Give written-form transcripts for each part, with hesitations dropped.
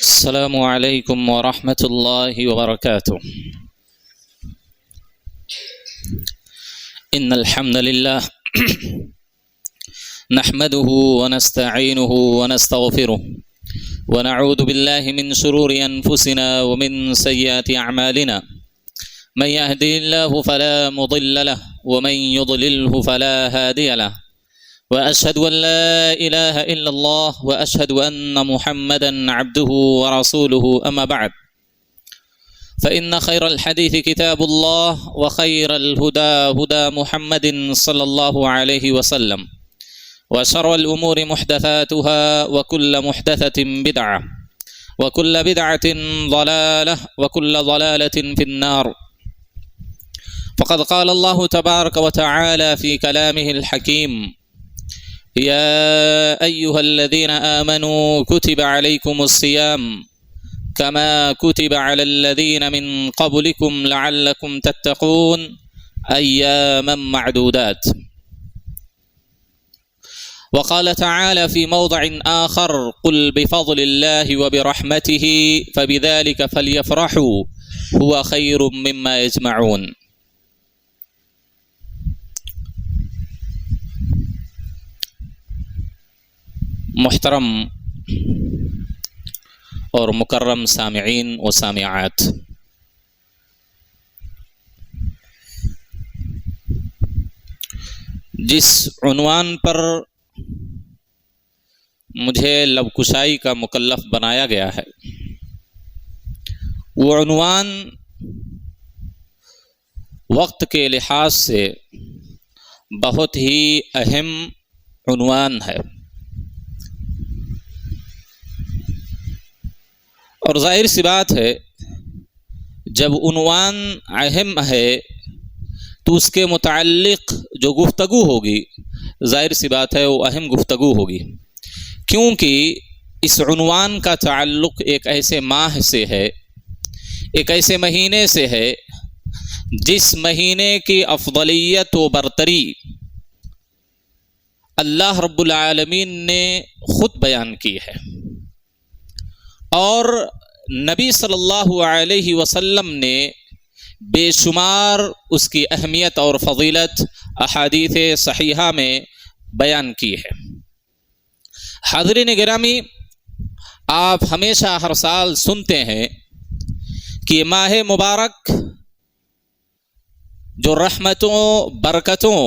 السلام علیکم ورحمۃ اللہ وبرکاتہ۔ ان الحمد للہ نحمده ونستعینه ونستغفره ونعوذ باللہ من شرور انفسنا ومن سیئات اعمالنا من يهده الله فلا مضل له ومن يضلله فلا هادي له وأشهد أن لا إله إلا الله وأشهد أن محمدا عبده ورسوله أما بعد فإن خير الحديث كتاب الله وخير الهدى هدى محمد صلى الله عليه وسلم وشر الأمور محدثاتها وكل محدثة بدعة وكل بدعة ضلالة وكل ضلالة في النار. فقد قال الله تبارك وتعالى في كلامه الحكيم: يا أيها الذين آمنوا كتب عليكم الصيام كما كتب على الذين من قبلكم لعلكم تتقون أياما معدودات. وقال تعالى في موضع آخر: قل بفضل الله وبرحمته فبذلك فليفرحوا هو خير مما يجمعون. محترم اور مکرم سامعین و سامعات، جس عنوان پر مجھے لب کشائی کا مکلف بنایا گیا ہے، وہ عنوان وقت کے لحاظ سے بہت ہی اہم عنوان ہے، اور ظاہر سی بات ہے جب عنوان اہم ہے تو اس کے متعلق جو گفتگو ہوگی ظاہر سی بات ہے وہ اہم گفتگو ہوگی، کیونکہ اس عنوان کا تعلق ایک ایسے ماہ سے ہے، ایک ایسے مہینے سے ہے جس مہینے کی افضلیت و برتری اللہ رب العالمین نے خود بیان کی ہے، اور نبی صلی اللہ علیہ وسلم نے بے شمار اس کی اہمیت اور فضیلت احادیث صحیحہ میں بیان کی ہے۔ حاضرین گرامی، آپ ہمیشہ ہر سال سنتے ہیں کہ ماہ مبارک جو رحمتوں برکتوں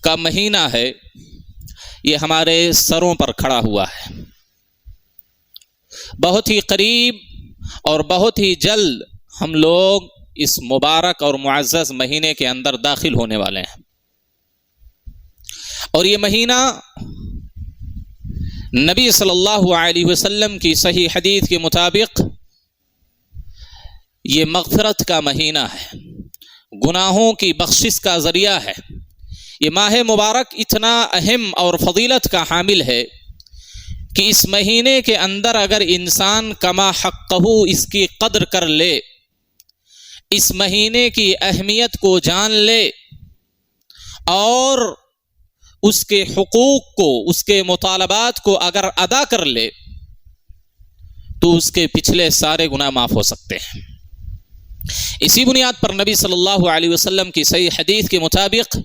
کا مہینہ ہے یہ ہمارے سروں پر کھڑا ہوا ہے، بہت ہی قریب اور بہت ہی جلد ہم لوگ اس مبارک اور معزز مہینے کے اندر داخل ہونے والے ہیں، اور یہ مہینہ نبی صلی اللہ علیہ وسلم کی صحیح حدیث کے مطابق یہ مغفرت کا مہینہ ہے، گناہوں کی بخشش کا ذریعہ ہے۔ یہ ماہ مبارک اتنا اہم اور فضیلت کا حامل ہے کہ اس مہینے کے اندر اگر انسان کما حقہ اس کی قدر کر لے، اس مہینے کی اہمیت کو جان لے اور اس کے حقوق کو، اس کے مطالبات کو اگر ادا کر لے تو اس کے پچھلے سارے گناہ معاف ہو سکتے ہیں۔ اسی بنیاد پر نبی صلی اللہ علیہ وسلم کی صحیح حدیث کے مطابق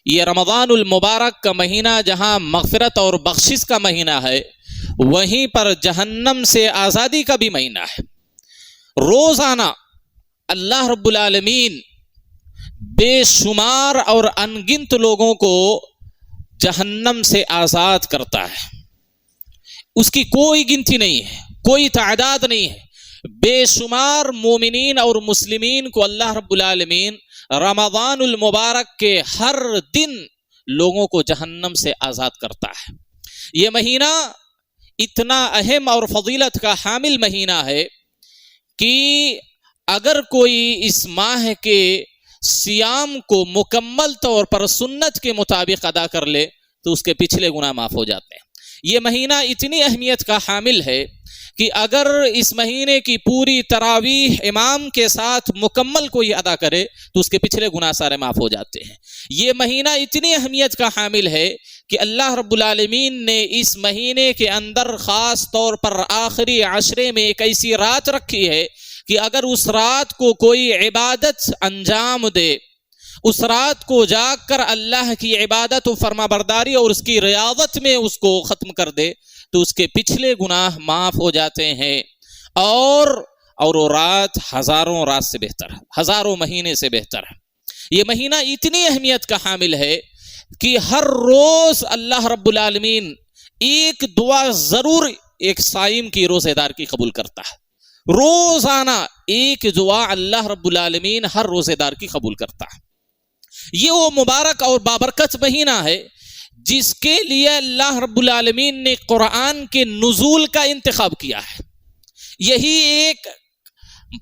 یہ رمضان المبارک کا مہینہ جہاں مغفرت اور بخشش کا مہینہ ہے، وہیں پر جہنم سے آزادی کا بھی مہینہ ہے۔ روزانہ اللہ رب العالمین بے شمار اور انگنت لوگوں کو جہنم سے آزاد کرتا ہے، اس کی کوئی گنتی نہیں ہے، کوئی تعداد نہیں ہے۔ بے شمار مومنین اور مسلمین کو اللہ رب العالمین رمضان المبارک کے ہر دن لوگوں کو جہنم سے آزاد کرتا ہے۔ یہ مہینہ اتنا اہم اور فضیلت کا حامل مہینہ ہے کہ اگر کوئی اس ماہ کے صیام کو مکمل طور پر سنت کے مطابق ادا کر لے تو اس کے پچھلے گناہ معاف ہو جاتے ہیں۔ یہ مہینہ اتنی اہمیت کا حامل ہے کہ اگر اس مہینے کی پوری تراویح امام کے ساتھ مکمل کوئی ادا کرے تو اس کے پچھلے گناہ سارے معاف ہو جاتے ہیں۔ یہ مہینہ اتنی اہمیت کا حامل ہے کہ اللہ رب العالمین نے اس مہینے کے اندر خاص طور پر آخری عشرے میں ایک ایسی رات رکھی ہے کہ اگر اس رات کو کوئی عبادت انجام دے، اس رات کو جاگ کر اللہ کی عبادت و فرما برداری اور اس کی ریاضت میں اس کو ختم کر دے تو اس کے پچھلے گناہ معاف ہو جاتے ہیں، اور وہ رات ہزاروں رات سے بہتر ہے، ہزاروں مہینے سے بہتر ہے۔ یہ مہینہ اتنی اہمیت کا حامل ہے کہ ہر روز اللہ رب العالمین ایک دعا ضرور ایک صائم کی روزہ دار کی قبول کرتا ہے۔ روزانہ ایک دعا اللہ رب العالمین ہر روزہ دار کی قبول کرتا ہے۔ یہ وہ مبارک اور بابرکت مہینہ ہے جس کے لیے اللہ رب العالمین نے قرآن کے نزول کا انتخاب کیا ہے۔ یہی ایک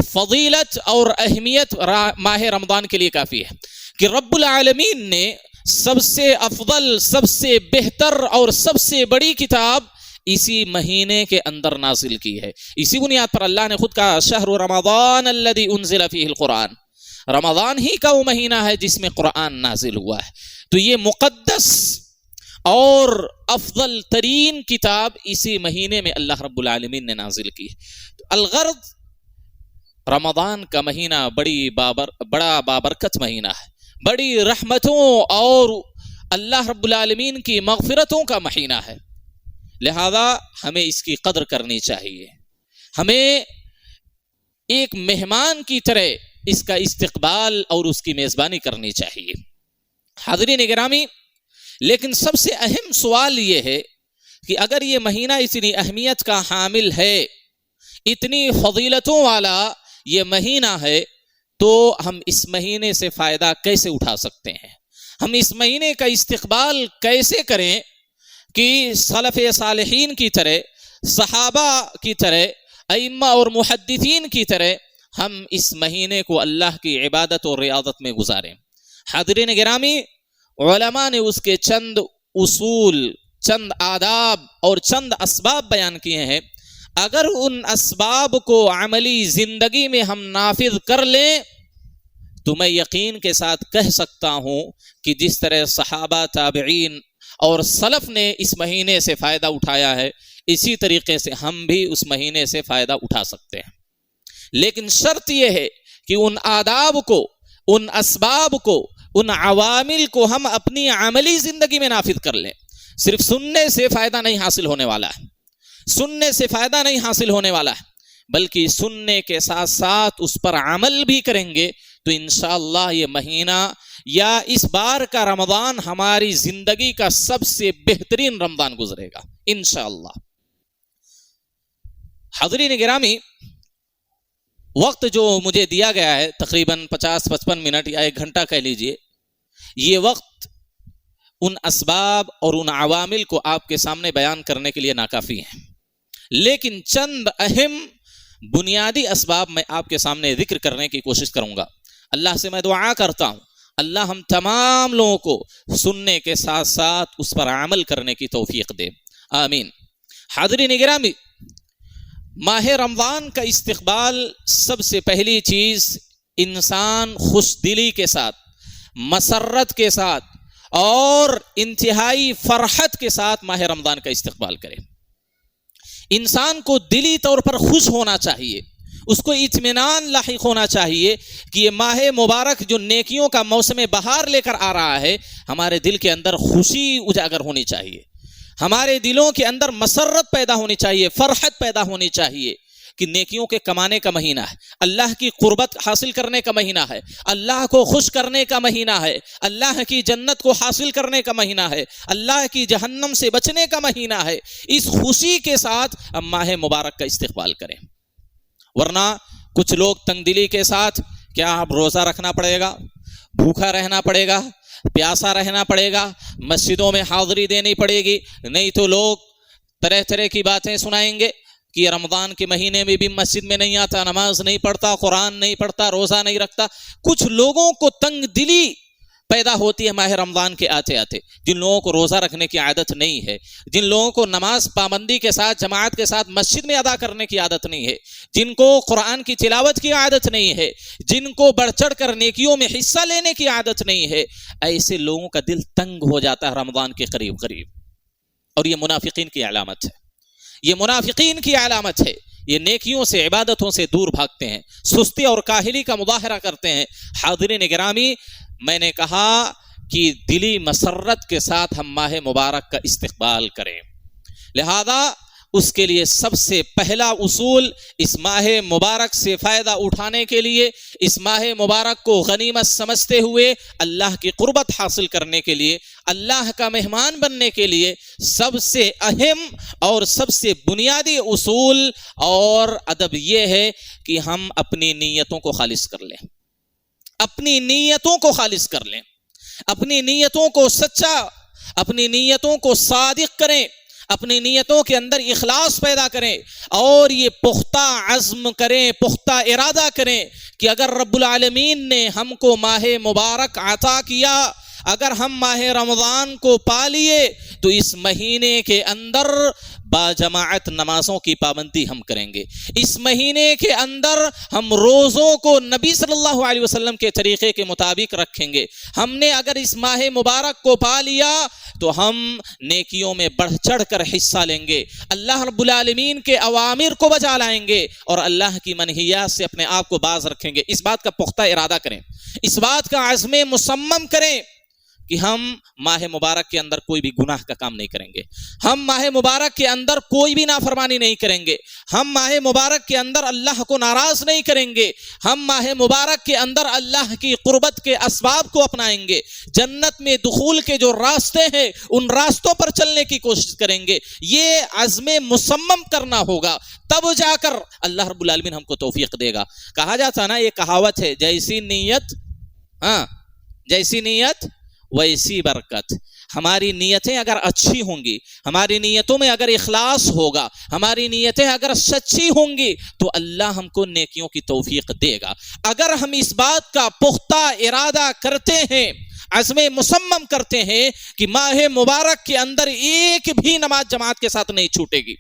فضیلت اور اہمیت ماہ رمضان کے لیے کافی ہے کہ رب العالمین نے سب سے افضل، سب سے بہتر اور سب سے بڑی کتاب اسی مہینے کے اندر نازل کی ہے۔ اسی بنیاد پر اللہ نے خود کہا شہر رمضان الذی انزل فیہ القرآن، رمضان ہی کا وہ مہینہ ہے جس میں قرآن نازل ہوا ہے۔ تو یہ مقدس اور افضل ترین کتاب اسی مہینے میں اللہ رب العالمین نے نازل کی ہے۔ الغرض رمضان کا مہینہ بڑا بابرکت مہینہ ہے، بڑی رحمتوں اور اللہ رب العالمین کی مغفرتوں کا مہینہ ہے، لہذا ہمیں اس کی قدر کرنی چاہیے، ہمیں ایک مہمان کی طرح اس کا استقبال اور اس کی میزبانی کرنی چاہیے۔ حاضرین گرامی، لیکن سب سے اہم سوال یہ ہے کہ اگر یہ مہینہ اتنی اہمیت کا حامل ہے، اتنی فضیلتوں والا یہ مہینہ ہے، تو ہم اس مہینے سے فائدہ کیسے اٹھا سکتے ہیں؟ ہم اس مہینے کا استقبال کیسے کریں کہ سلف صالحین کی طرح، صحابہ کی طرح، ائمہ اور محدثین کی طرح ہم اس مہینے کو اللہ کی عبادت اور ریاضت میں گزاریں۔ حاضرین گرامی، علماء نے اس کے چند اصول، چند آداب اور چند اسباب بیان کیے ہیں۔ اگر ان اسباب کو عملی زندگی میں ہم نافذ کر لیں تو میں یقین کے ساتھ کہہ سکتا ہوں کہ جس طرح صحابہ، تابعین اور سلف نے اس مہینے سے فائدہ اٹھایا ہے، اسی طریقے سے ہم بھی اس مہینے سے فائدہ اٹھا سکتے ہیں۔ لیکن شرط یہ ہے کہ ان آداب کو، ان اسباب کو، ان عوامل کو ہم اپنی عملی زندگی میں نافذ کر لیں۔ صرف سننے سے فائدہ نہیں حاصل ہونے والا ہے، سننے سے فائدہ نہیں حاصل ہونے والا ہے، بلکہ سننے کے ساتھ ساتھ اس پر عمل بھی کریں گے تو انشاءاللہ یہ مہینہ یا اس بار کا رمضان ہماری زندگی کا سب سے بہترین رمضان گزرے گا انشاءاللہ۔ حاضرین گرامی، وقت جو مجھے دیا گیا ہے تقریباً 50-55 منٹ یا 1 گھنٹہ کہہ لیجئے، یہ وقت ان اسباب اور ان عوامل کو آپ کے سامنے بیان کرنے کے لیے ناکافی ہے، لیکن چند اہم بنیادی اسباب میں آپ کے سامنے ذکر کرنے کی کوشش کروں گا۔ اللہ سے میں دعا کرتا ہوں اللہ ہم تمام لوگوں کو سننے کے ساتھ ساتھ اس پر عمل کرنے کی توفیق دے، آمین۔ حاضرین گرامی، ماہ رمضان کا استقبال سب سے پہلی چیز انسان خوش دلی کے ساتھ، مسرت کے ساتھ اور انتہائی فرحت کے ساتھ ماہ رمضان کا استقبال کرے۔ انسان کو دلی طور پر خوش ہونا چاہیے، اس کو اطمینان لاحق ہونا چاہیے کہ یہ ماہ مبارک جو نیکیوں کا موسم بہار لے کر آ رہا ہے، ہمارے دل کے اندر خوشی اجاگر ہونی چاہیے، ہمارے دلوں کے اندر مسرت پیدا ہونی چاہیے، فرحت پیدا ہونی چاہیے کہ نیکیوں کے کمانے کا مہینہ ہے، اللہ کی قربت حاصل کرنے کا مہینہ ہے، اللہ کو خوش کرنے کا مہینہ ہے، اللہ کی جنت کو حاصل کرنے کا مہینہ ہے، اللہ کی جہنم سے بچنے کا مہینہ ہے۔ اس خوشی کے ساتھ ہم ماہ مبارک کا استقبال کریں، ورنہ کچھ لوگ تنگ دلی کے ساتھ کیا اب روزہ رکھنا پڑے گا، بھوکا رہنا پڑے گا، پیاسا رہنا پڑے گا، مسجدوں میں حاضری دینی پڑے گی، نہیں تو لوگ طرح طرح کی باتیں سنائیں گے کہ رمضان کے مہینے میں بھی مسجد میں نہیں آتا، نماز نہیں پڑھتا، قرآن نہیں پڑھتا، روزہ نہیں رکھتا۔ کچھ لوگوں کو تنگ دلی پیدا ہوتی ہے ماہ رمضان کے آتے آتے. جن لوگوں کو روزہ رکھنے کی عادت نہیں ہے، جن لوگوں کو نماز پابندی کے ساتھ جماعت کے ساتھ مسجد میں ادا کرنے کی عادت نہیں ہے، جن کو قرآن کی تلاوت کی عادت نہیں ہے، جن کو بڑھ چڑھ کر نیکیوں میں حصہ لینے کی عادت نہیں ہے، ایسے لوگوں کا دل تنگ ہو جاتا ہے رمضان کے قریب قریب. اور یہ منافقین کی علامت ہے، یہ منافقین کی علامت ہے. یہ نیکیوں سے عبادتوں سے دور بھاگتے ہیں، سستی اور کاہلی کا مظاہرہ کرتے ہیں. حاضرین گرامی، میں نے کہا کہ دلی مسرت کے ساتھ ہم ماہ مبارک کا استقبال کریں. لہذا اس کے لیے سب سے پہلا اصول، اس ماہ مبارک سے فائدہ اٹھانے کے لیے، اس ماہ مبارک کو غنیمت سمجھتے ہوئے اللہ کی قربت حاصل کرنے کے لیے، اللہ کا مہمان بننے کے لیے سب سے اہم اور سب سے بنیادی اصول اور ادب یہ ہے کہ ہم اپنی نیتوں کو خالص کر لیں. اپنی نیتوں کو خالص کر لیں، اپنی نیتوں کو سچا، اپنی نیتوں کو صادق کریں، اپنی نیتوں کے اندر اخلاص پیدا کریں اور یہ پختہ عزم کریں، پختہ ارادہ کریں کہ اگر رب العالمین نے ہم کو ماہ مبارک عطا کیا، اگر ہم ماہ رمضان کو پا لیے تو اس مہینے کے اندر باجماعت نمازوں کی پابندی ہم کریں گے. اس مہینے کے اندر ہم روزوں کو نبی صلی اللہ علیہ وسلم کے طریقے کے مطابق رکھیں گے. ہم نے اگر اس ماہ مبارک کو پا لیا تو ہم نیکیوں میں بڑھ چڑھ کر حصہ لیں گے، اللہ رب العالمین کے اوامر کو بجا لائیں گے اور اللہ کی منہیات سے اپنے آپ کو باز رکھیں گے. اس بات کا پختہ ارادہ کریں، اس بات کا عزم مصمم کریں کہ ہم ماہ مبارک کے اندر کوئی بھی گناہ کا کام نہیں کریں گے، ہم ماہ مبارک کے اندر کوئی بھی نافرمانی نہیں کریں گے، ہم ماہ مبارک کے اندر اللہ کو ناراض نہیں کریں گے، ہم ماہ مبارک کے اندر اللہ کی قربت کے اسباب کو اپنائیں گے، جنت میں دخول کے جو راستے ہیں ان راستوں پر چلنے کی کوشش کریں گے. یہ عزم مصمم کرنا ہوگا، تب جا کر اللہ رب العالمین ہم کو توفیق دے گا. کہا جاتا نا، یہ کہاوت ہے، جیسی نیت جیسی نیت ویسی برکت. ہماری نیتیں اگر اچھی ہوں گی، ہماری نیتوں میں اگر اخلاص ہوگا، ہماری نیتیں اگر سچی ہوں گی تو اللہ ہم کو نیکیوں کی توفیق دے گا. اگر ہم اس بات کا پختہ ارادہ کرتے ہیں، عزم مصمم کرتے ہیں کہ ماہ مبارک کے اندر ایک بھی نماز جماعت کے ساتھ نہیں چھوٹے گی،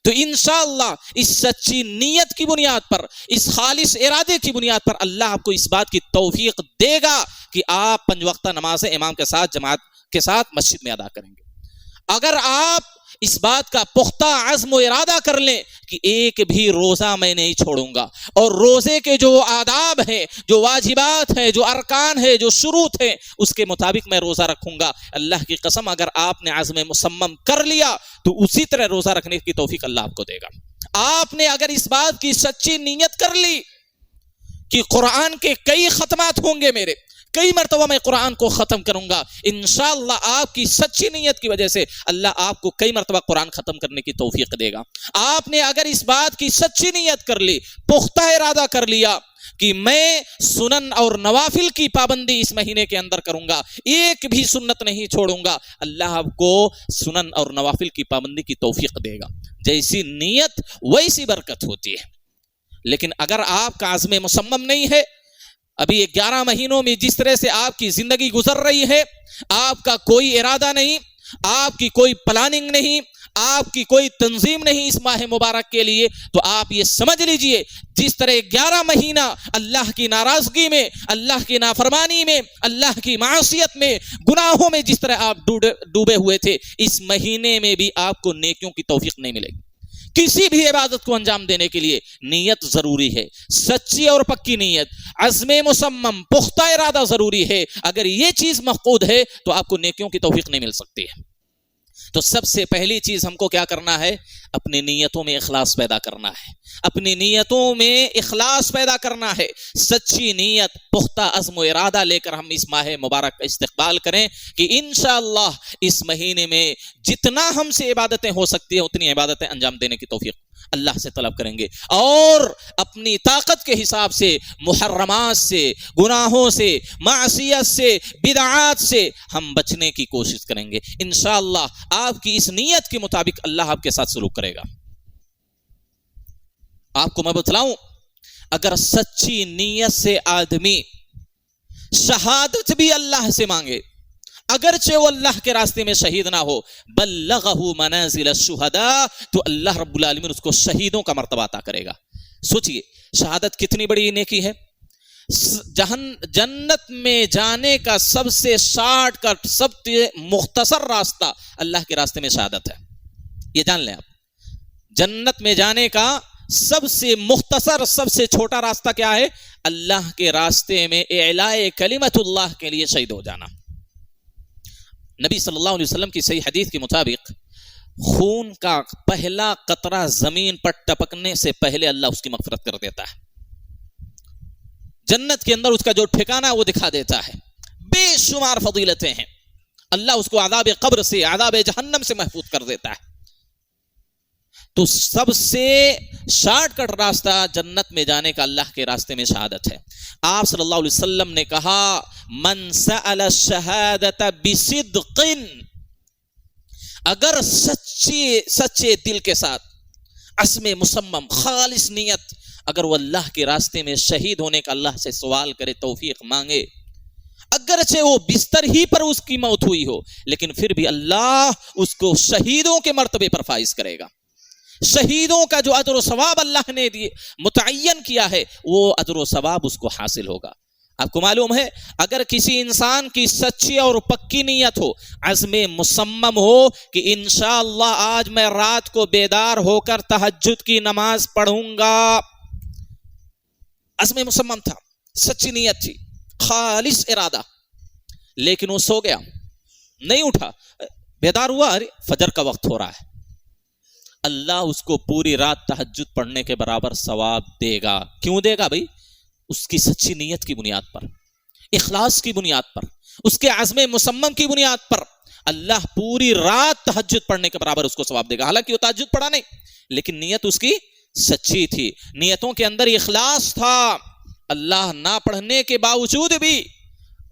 تو انشاءاللہ اس سچی نیت کی بنیاد پر، اس خالص ارادے کی بنیاد پر اللہ آپ کو اس بات کی توفیق دے گا کہ آپ 5 وقتہ نمازیں امام کے ساتھ، جماعت کے ساتھ مسجد میں ادا کریں گے. اگر آپ اس بات کا پختہ عزم و ارادہ کر لیں کہ ایک بھی روزہ میں نہیں چھوڑوں گا، اور روزے کے جو آداب ہیں، جو واجبات ہیں، جو ارکان ہیں، جو شروط ہیں، اس کے مطابق میں روزہ رکھوں گا، اللہ کی قسم اگر آپ نے عزم مصمم کر لیا تو اسی طرح روزہ رکھنے کی توفیق اللہ آپ کو دے گا. آپ نے اگر اس بات کی سچی نیت کر لی کہ قرآن کے کئی ختمات ہوں گے، میرے کئی مرتبہ میں قرآن کو ختم کروں گا، انشاءاللہ آپ کی سچی نیت کی وجہ سے اللہ آپ کو کئی مرتبہ قرآن ختم کرنے کی توفیق دے گا. آپ نے اگر اس بات کی سچی نیت کر لی، پختہ ارادہ کر لیا کہ میں سنن اور نوافل کی پابندی اس مہینے کے اندر کروں گا، ایک بھی سنت نہیں چھوڑوں گا، اللہ آپ کو سنن اور نوافل کی پابندی کی توفیق دے گا. جیسی نیت ویسی برکت ہوتی ہے. لیکن اگر آپ کا عزم مصمم نہیں ہے، ابھی 11 مہینوں میں جس طرح سے آپ کی زندگی گزر رہی ہے، آپ کا کوئی ارادہ نہیں، آپ کی کوئی پلاننگ نہیں، آپ کی کوئی تنظیم نہیں اس ماہ مبارک کے لیے، تو آپ یہ سمجھ لیجئے جس طرح 11 مہینہ اللہ کی ناراضگی میں، اللہ کی نافرمانی میں، اللہ کی معصیت میں، گناہوں میں جس طرح آپ ڈوبے ہوئے تھے، اس مہینے میں بھی آپ کو نیکیوں کی توفیق نہیں ملے گی. کسی بھی عبادت کو انجام دینے کے لیے نیت ضروری ہے، سچی اور پکی نیت، عزم مصمم، پختہ ارادہ ضروری ہے. اگر یہ چیز مفقود ہے تو آپ کو نیکیوں کی توفیق نہیں مل سکتی ہے. تو سب سے پہلی چیز ہم کو کیا کرنا ہے؟ اپنی نیتوں میں اخلاص پیدا کرنا ہے، اپنی نیتوں میں اخلاص پیدا کرنا ہے. سچی نیت، پختہ عزم و ارادہ لے کر ہم اس ماہ مبارک کا استقبال کریں کہ انشاءاللہ اس مہینے میں جتنا ہم سے عبادتیں ہو سکتی ہیں اتنی عبادتیں انجام دینے کی توفیق اللہ سے طلب کریں گے، اور اپنی طاقت کے حساب سے محرمات سے، گناہوں سے، معصیت سے، بدعات سے ہم بچنے کی کوشش کریں گے. انشاءاللہ آپ کی اس نیت کے مطابق اللہ آپ کے ساتھ سلوک کرے گا. آپ کو میں بتلاؤں، اگر سچی نیت سے آدمی شہادت بھی اللہ سے مانگے، اگرچہ وہ اللہ کے راستے میں شہید نہ ہو، بلغہ منازل الشہداء، تو اللہ رب العالمین اس کو شہیدوں کا مرتبہ عطا کرے گا۔ سوچئے شہادت کتنی بڑی نیکی ہے۔ جنت میں جانے کا سب سے شارٹ کٹ، سب سے مختصر راستہ اللہ کے راستے میں شہادت ہے، یہ جان لیں آپ۔ جنت میں جانے کا سب سے مختصر، سب سے چھوٹا راستہ کیا ہے؟ اللہ کے راستے میں اعلاء کلمت اللہ کے لیے شہید ہو جانا۔ نبی صلی اللہ علیہ وسلم کی صحیح حدیث کے مطابق خون کا پہلا قطرہ زمین پر ٹپکنے سے پہلے اللہ اس کی مغفرت کر دیتا ہے۔ جنت کے اندر اس کا جو ٹھکانہ وہ دکھا دیتا ہے، بے شمار فضیلتیں ہیں، اللہ اس کو عذاب قبر سے، عذاب جہنم سے محفوظ کر دیتا ہے۔ تو سب سے شارٹ کٹ راستہ جنت میں جانے کا اللہ کے راستے میں شہادت ہے۔ آپ صلی اللہ علیہ وسلم نے کہا من سأل الشہادت بصدق، اگر سچے دل کے ساتھ، عزم مصمم، خالص نیت، اگر وہ اللہ کے راستے میں شہید ہونے کا اللہ سے سوال کرے، توفیق مانگے، اگرچہ وہ بستر ہی پر اس کی موت ہوئی ہو، لیکن پھر بھی اللہ اس کو شہیدوں کے مرتبے پر فائز کرے گا۔ شہیدوں کا جو اجر و ثواب اللہ نے متعین کیا ہے، وہ اجر و ثواب اس کو حاصل ہوگا۔ آپ کو معلوم ہے اگر کسی انسان کی سچی اور پکی نیت ہو، عزم مصمم ہو کہ انشاءاللہ آج میں رات کو بیدار ہو کر تہجد کی نماز پڑھوں گا، عزم مصمم تھا، سچی نیت تھی، خالص ارادہ، لیکن وہ سو گیا، نہیں اٹھا، بیدار ہوا، ارے فجر کا وقت ہو رہا ہے، اللہ اس کو پوری رات تہجد پڑھنے کے برابر ثواب دے گا۔ کیوں دے گا بھائی؟ اس کی سچی نیت کی بنیاد پر، اخلاص کی بنیاد پر، اس کے عزم مصمم کی بنیاد پر اللہ پوری رات تہجد پڑھنے کے برابر اس کو ثواب دے گا۔ حالانکہ وہ تہجد پڑھا نہیں، لیکن نیت اس کی سچی تھی، نیتوں کے اندر اخلاص تھا، اللہ نہ پڑھنے کے باوجود بھی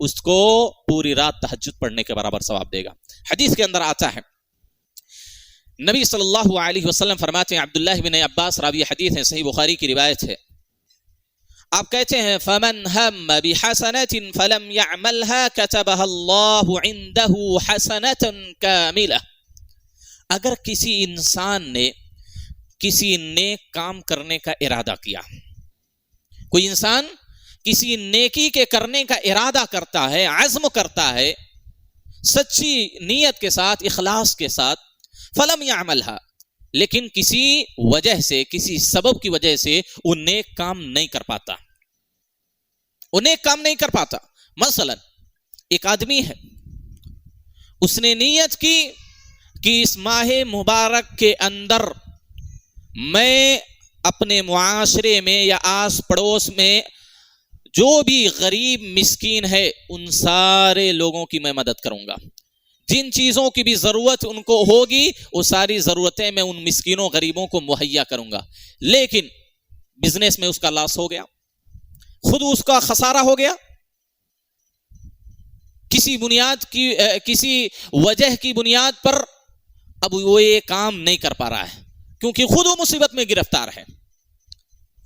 اس کو پوری رات تہجد پڑھنے کے برابر ثواب دے گا۔ حدیث کے اندر آتا ہے، نبی صلی اللہ علیہ وسلم فرماتے ہیں، عبداللہ بن عباس راوی حدیث ہے، صحیح بخاری کی روایت ہے، آپ کہتے ہیں فَمَنْ هَمَّ بِحَسَنَةٍ فَلَمْ يَعْمَلْهَا كَتَبَهَا اللَّهُ عِنْدَهُ حَسَنَةً كَامِلَةً، اگر کسی انسان نے کسی نیک کام کرنے کا ارادہ کیا، کوئی انسان کسی نیکی کے کرنے کا ارادہ کرتا ہے، عزم کرتا ہے، سچی نیت کے ساتھ، اخلاص کے ساتھ، فلم يعملها، لیکن کسی وجہ سے، کسی سبب کی وجہ سے وہ نیک کام نہیں کر پاتا، وہ نیک کام نہیں کر پاتا۔ مثلا ایک آدمی ہے، اس نے نیت کی کہ اس ماہ مبارک کے اندر میں اپنے معاشرے میں یا آس پڑوس میں جو بھی غریب مسکین ہے ان سارے لوگوں کی میں مدد کروں گا، جن چیزوں کی بھی ضرورت ان کو ہوگی وہ ساری ضرورتیں میں ان مسکینوں غریبوں کو مہیا کروں گا، لیکن بزنس میں اس کا لاس ہو گیا، خود اس کا خسارہ ہو گیا، کسی وجہ کی بنیاد پر اب وہ یہ کام نہیں کر پا رہا ہے، کیونکہ خود وہ مصیبت میں گرفتار ہے،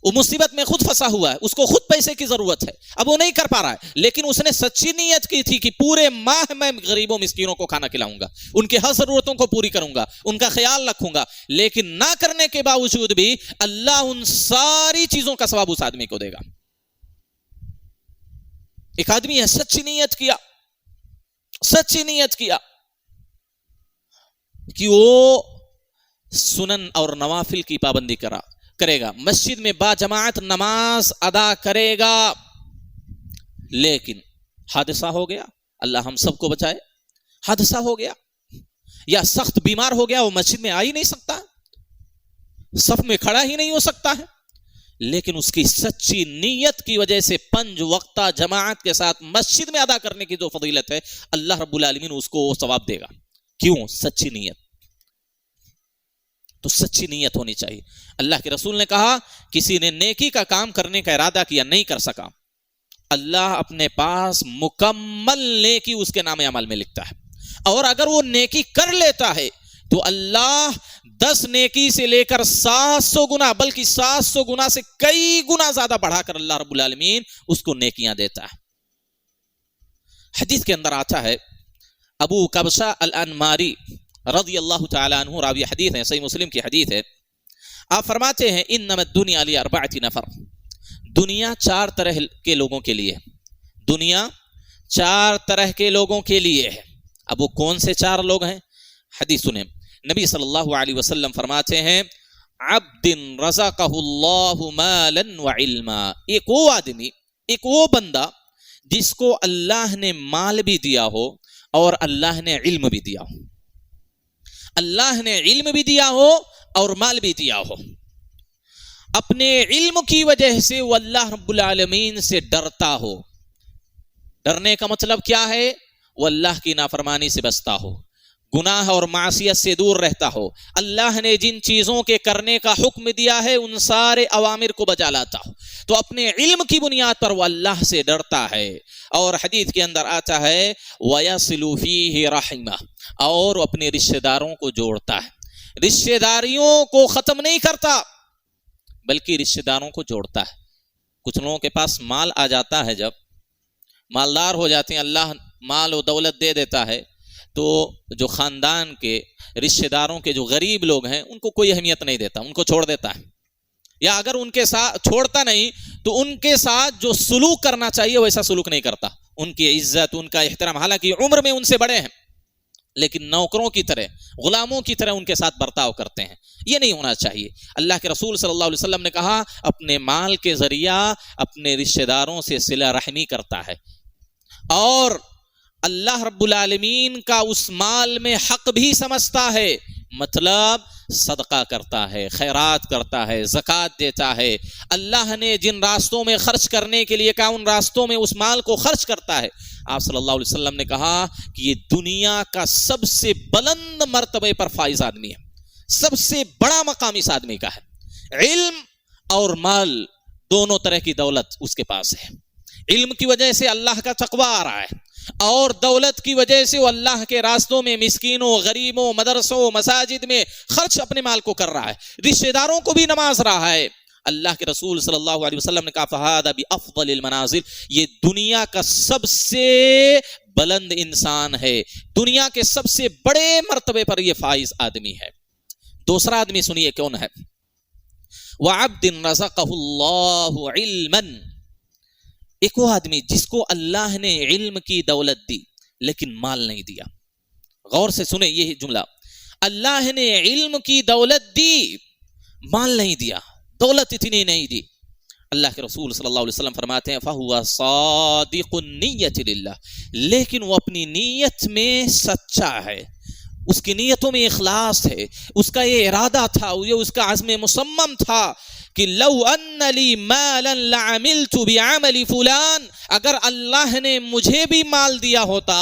وہ مصیبت میں خود پھنسا ہوا ہے، اس کو خود پیسے کی ضرورت ہے، اب وہ نہیں کر پا رہا ہے، لیکن اس نے سچی نیت کی تھی کہ پورے ماہ میں غریبوں مسکینوں کو کھانا کھلاؤں گا، ان کی ہر ضرورتوں کو پوری کروں گا، ان کا خیال رکھوں گا، لیکن نہ کرنے کے باوجود بھی اللہ ان ساری چیزوں کا ثواب اس آدمی کو دے گا۔ ایک آدمی ہے، سچی نیت کیا کہ وہ سنن اور نوافل کی پابندی کرے گا، مسجد میں با جماعت نماز ادا کرے گا، لیکن حادثہ ہو گیا، اللہ ہم سب کو بچائے، حادثہ ہو گیا یا سخت بیمار ہو گیا، وہ مسجد میں آ ہی نہیں سکتا، صف میں کھڑا ہی نہیں ہو سکتا ہے، لیکن اس کی سچی نیت کی وجہ سے 5 وقتہ جماعت کے ساتھ مسجد میں ادا کرنے کی جو فضیلت ہے اللہ رب العالمین اس کو ثواب دے گا۔ کیوں؟ سچی نیت۔ تو سچی نیت ہونی چاہیے۔ اللہ کے رسول نے کہا کسی نے نیکی کا کام کرنے کا ارادہ کیا، نہیں کر سکا، اللہ اپنے پاس مکمل نیکی اس کے نام عمل میں لکھتا ہے، اور اگر وہ نیکی کر لیتا ہے تو اللہ 10 نیکی سے لے کر 700 گنا، بلکہ 700 گنا سے کئی گنا زیادہ بڑھا کر اللہ رب العالمین اس کو نیکیاں دیتا ہے۔ حدیث کے اندر آتا ہے ابو کبشہ الانماری رضی اللہ تعالیٰ عنہ راوی حدیث ہے، صحیح مسلم کی حدیث ہے، آپ فرماتے ہیں انما الدنیا لاربعۃ نفر، دنیا 4 طرح کے لوگوں کے لیے، دنیا 4 طرح کے لوگوں کے لیے ہے۔ اب وہ کون سے 4 لوگ ہیں؟ حدیث سنیں، نبی صلی اللہ علیہ وسلم فرماتے ہیں عبد رزقہ اللہ مالا وعلما، ایک وہ آدمی، ایک وہ بندہ جس کو اللہ نے مال بھی دیا ہو اور اللہ نے علم بھی دیا ہو، اللہ نے علم بھی دیا ہو اور مال بھی دیا ہو، اپنے علم کی وجہ سے وہ اللہ رب العالمین سے ڈرتا ہو۔ ڈرنے کا مطلب کیا ہے؟ وہ اللہ کی نافرمانی سے بچتا ہو، گناہ اور معصیت سے دور رہتا ہو، اللہ نے جن چیزوں کے کرنے کا حکم دیا ہے ان سارے اوامر کو بجا لاتا ہو، تو اپنے علم کی بنیاد پر وہ اللہ سے ڈرتا ہے۔ اور حدیث کے اندر آتا ہے وَيَصِلُ فِيهِ رَحِمَهُ، اور وہ اپنے رشتہ داروں کو جوڑتا ہے، رشتہ داریوں کو ختم نہیں کرتا بلکہ رشتہ داروں کو جوڑتا ہے۔ کچھ لوگوں کے پاس مال آ جاتا ہے، جب مالدار ہو جاتے ہیں، اللہ مال و دولت دے دیتا ہے، تو جو خاندان کے رشتہ داروں کے جو غریب لوگ ہیں ان کو کوئی اہمیت نہیں دیتا، ان کو چھوڑ دیتا ہے، یا اگر ان کے ساتھ چھوڑتا نہیں تو ان کے ساتھ جو سلوک کرنا چاہیے ویسا سلوک نہیں کرتا، ان کی عزت، ان کا احترام، حالانکہ عمر میں ان سے بڑے ہیں لیکن نوکروں کی طرح، غلاموں کی طرح ان کے ساتھ برتاؤ کرتے ہیں۔ یہ نہیں ہونا چاہیے۔ اللہ کے رسول صلی اللہ علیہ وسلم نے کہا اپنے مال کے ذریعہ اپنے رشتہ داروں سے صلہ رحمی کرتا ہے، اور اللہ رب العالمین کا اس مال میں حق بھی سمجھتا ہے، مطلب صدقہ کرتا ہے، خیرات کرتا ہے، زکوٰۃ دیتا ہے، اللہ نے جن راستوں میں خرچ کرنے کے لیے کہا ان راستوں میں اس مال کو خرچ کرتا ہے۔ آپ صلی اللہ علیہ وسلم نے کہا کہ یہ دنیا کا سب سے بلند مرتبے پر فائز آدمی ہے، سب سے بڑا مقام اس آدمی کا ہے۔ علم اور مال دونوں طرح کی دولت اس کے پاس ہے۔ علم کی وجہ سے اللہ کا تقویٰ آ رہا ہے، اور دولت کی وجہ سے وہ اللہ کے راستوں میں مسکینوں، غریبوں، مدرسوں، مساجد میں خرچ اپنے مال کو کر رہا ہے، رشتہ داروں کو بھی نواز رہا ہے۔ اللہ کے رسول صلی اللہ علیہ وسلم نے کہا فَهَذَا بِأَفْضَلِ الْمَنَازِلِ، یہ دنیا کا سب سے بلند انسان ہے، دنیا کے سب سے بڑے مرتبے پر یہ فائز آدمی ہے۔ دوسرا آدمی سنیے کون ہے؟ وَعَبْدٍ رَزَقَهُ اللَّهُ عِلْمًا، ایک وہ آدمی جس کو اللہ نے علم کی دولت دی لیکن مال نہیں دیا۔ غور سے سنیں یہ جملہ، اللہ نے علم کی دولت دی، مال نہیں دیا، دولت اتنی نہیں دی۔ اللہ کے رسول صلی اللہ علیہ وسلم فرماتے ہیں فَهُوَ صَادِقُ النِّيَّةِ لِلَّهِ، لیکن وہ اپنی نیت میں سچا ہے، اس کی نیتوں میں اخلاص ہے، اس کا یہ ارادہ تھا، یہ اس کا عزم مصمم تھا کہ لو ان لی مالا لعملت بعمل فلان، اگر اللہ نے مجھے بھی مال دیا ہوتا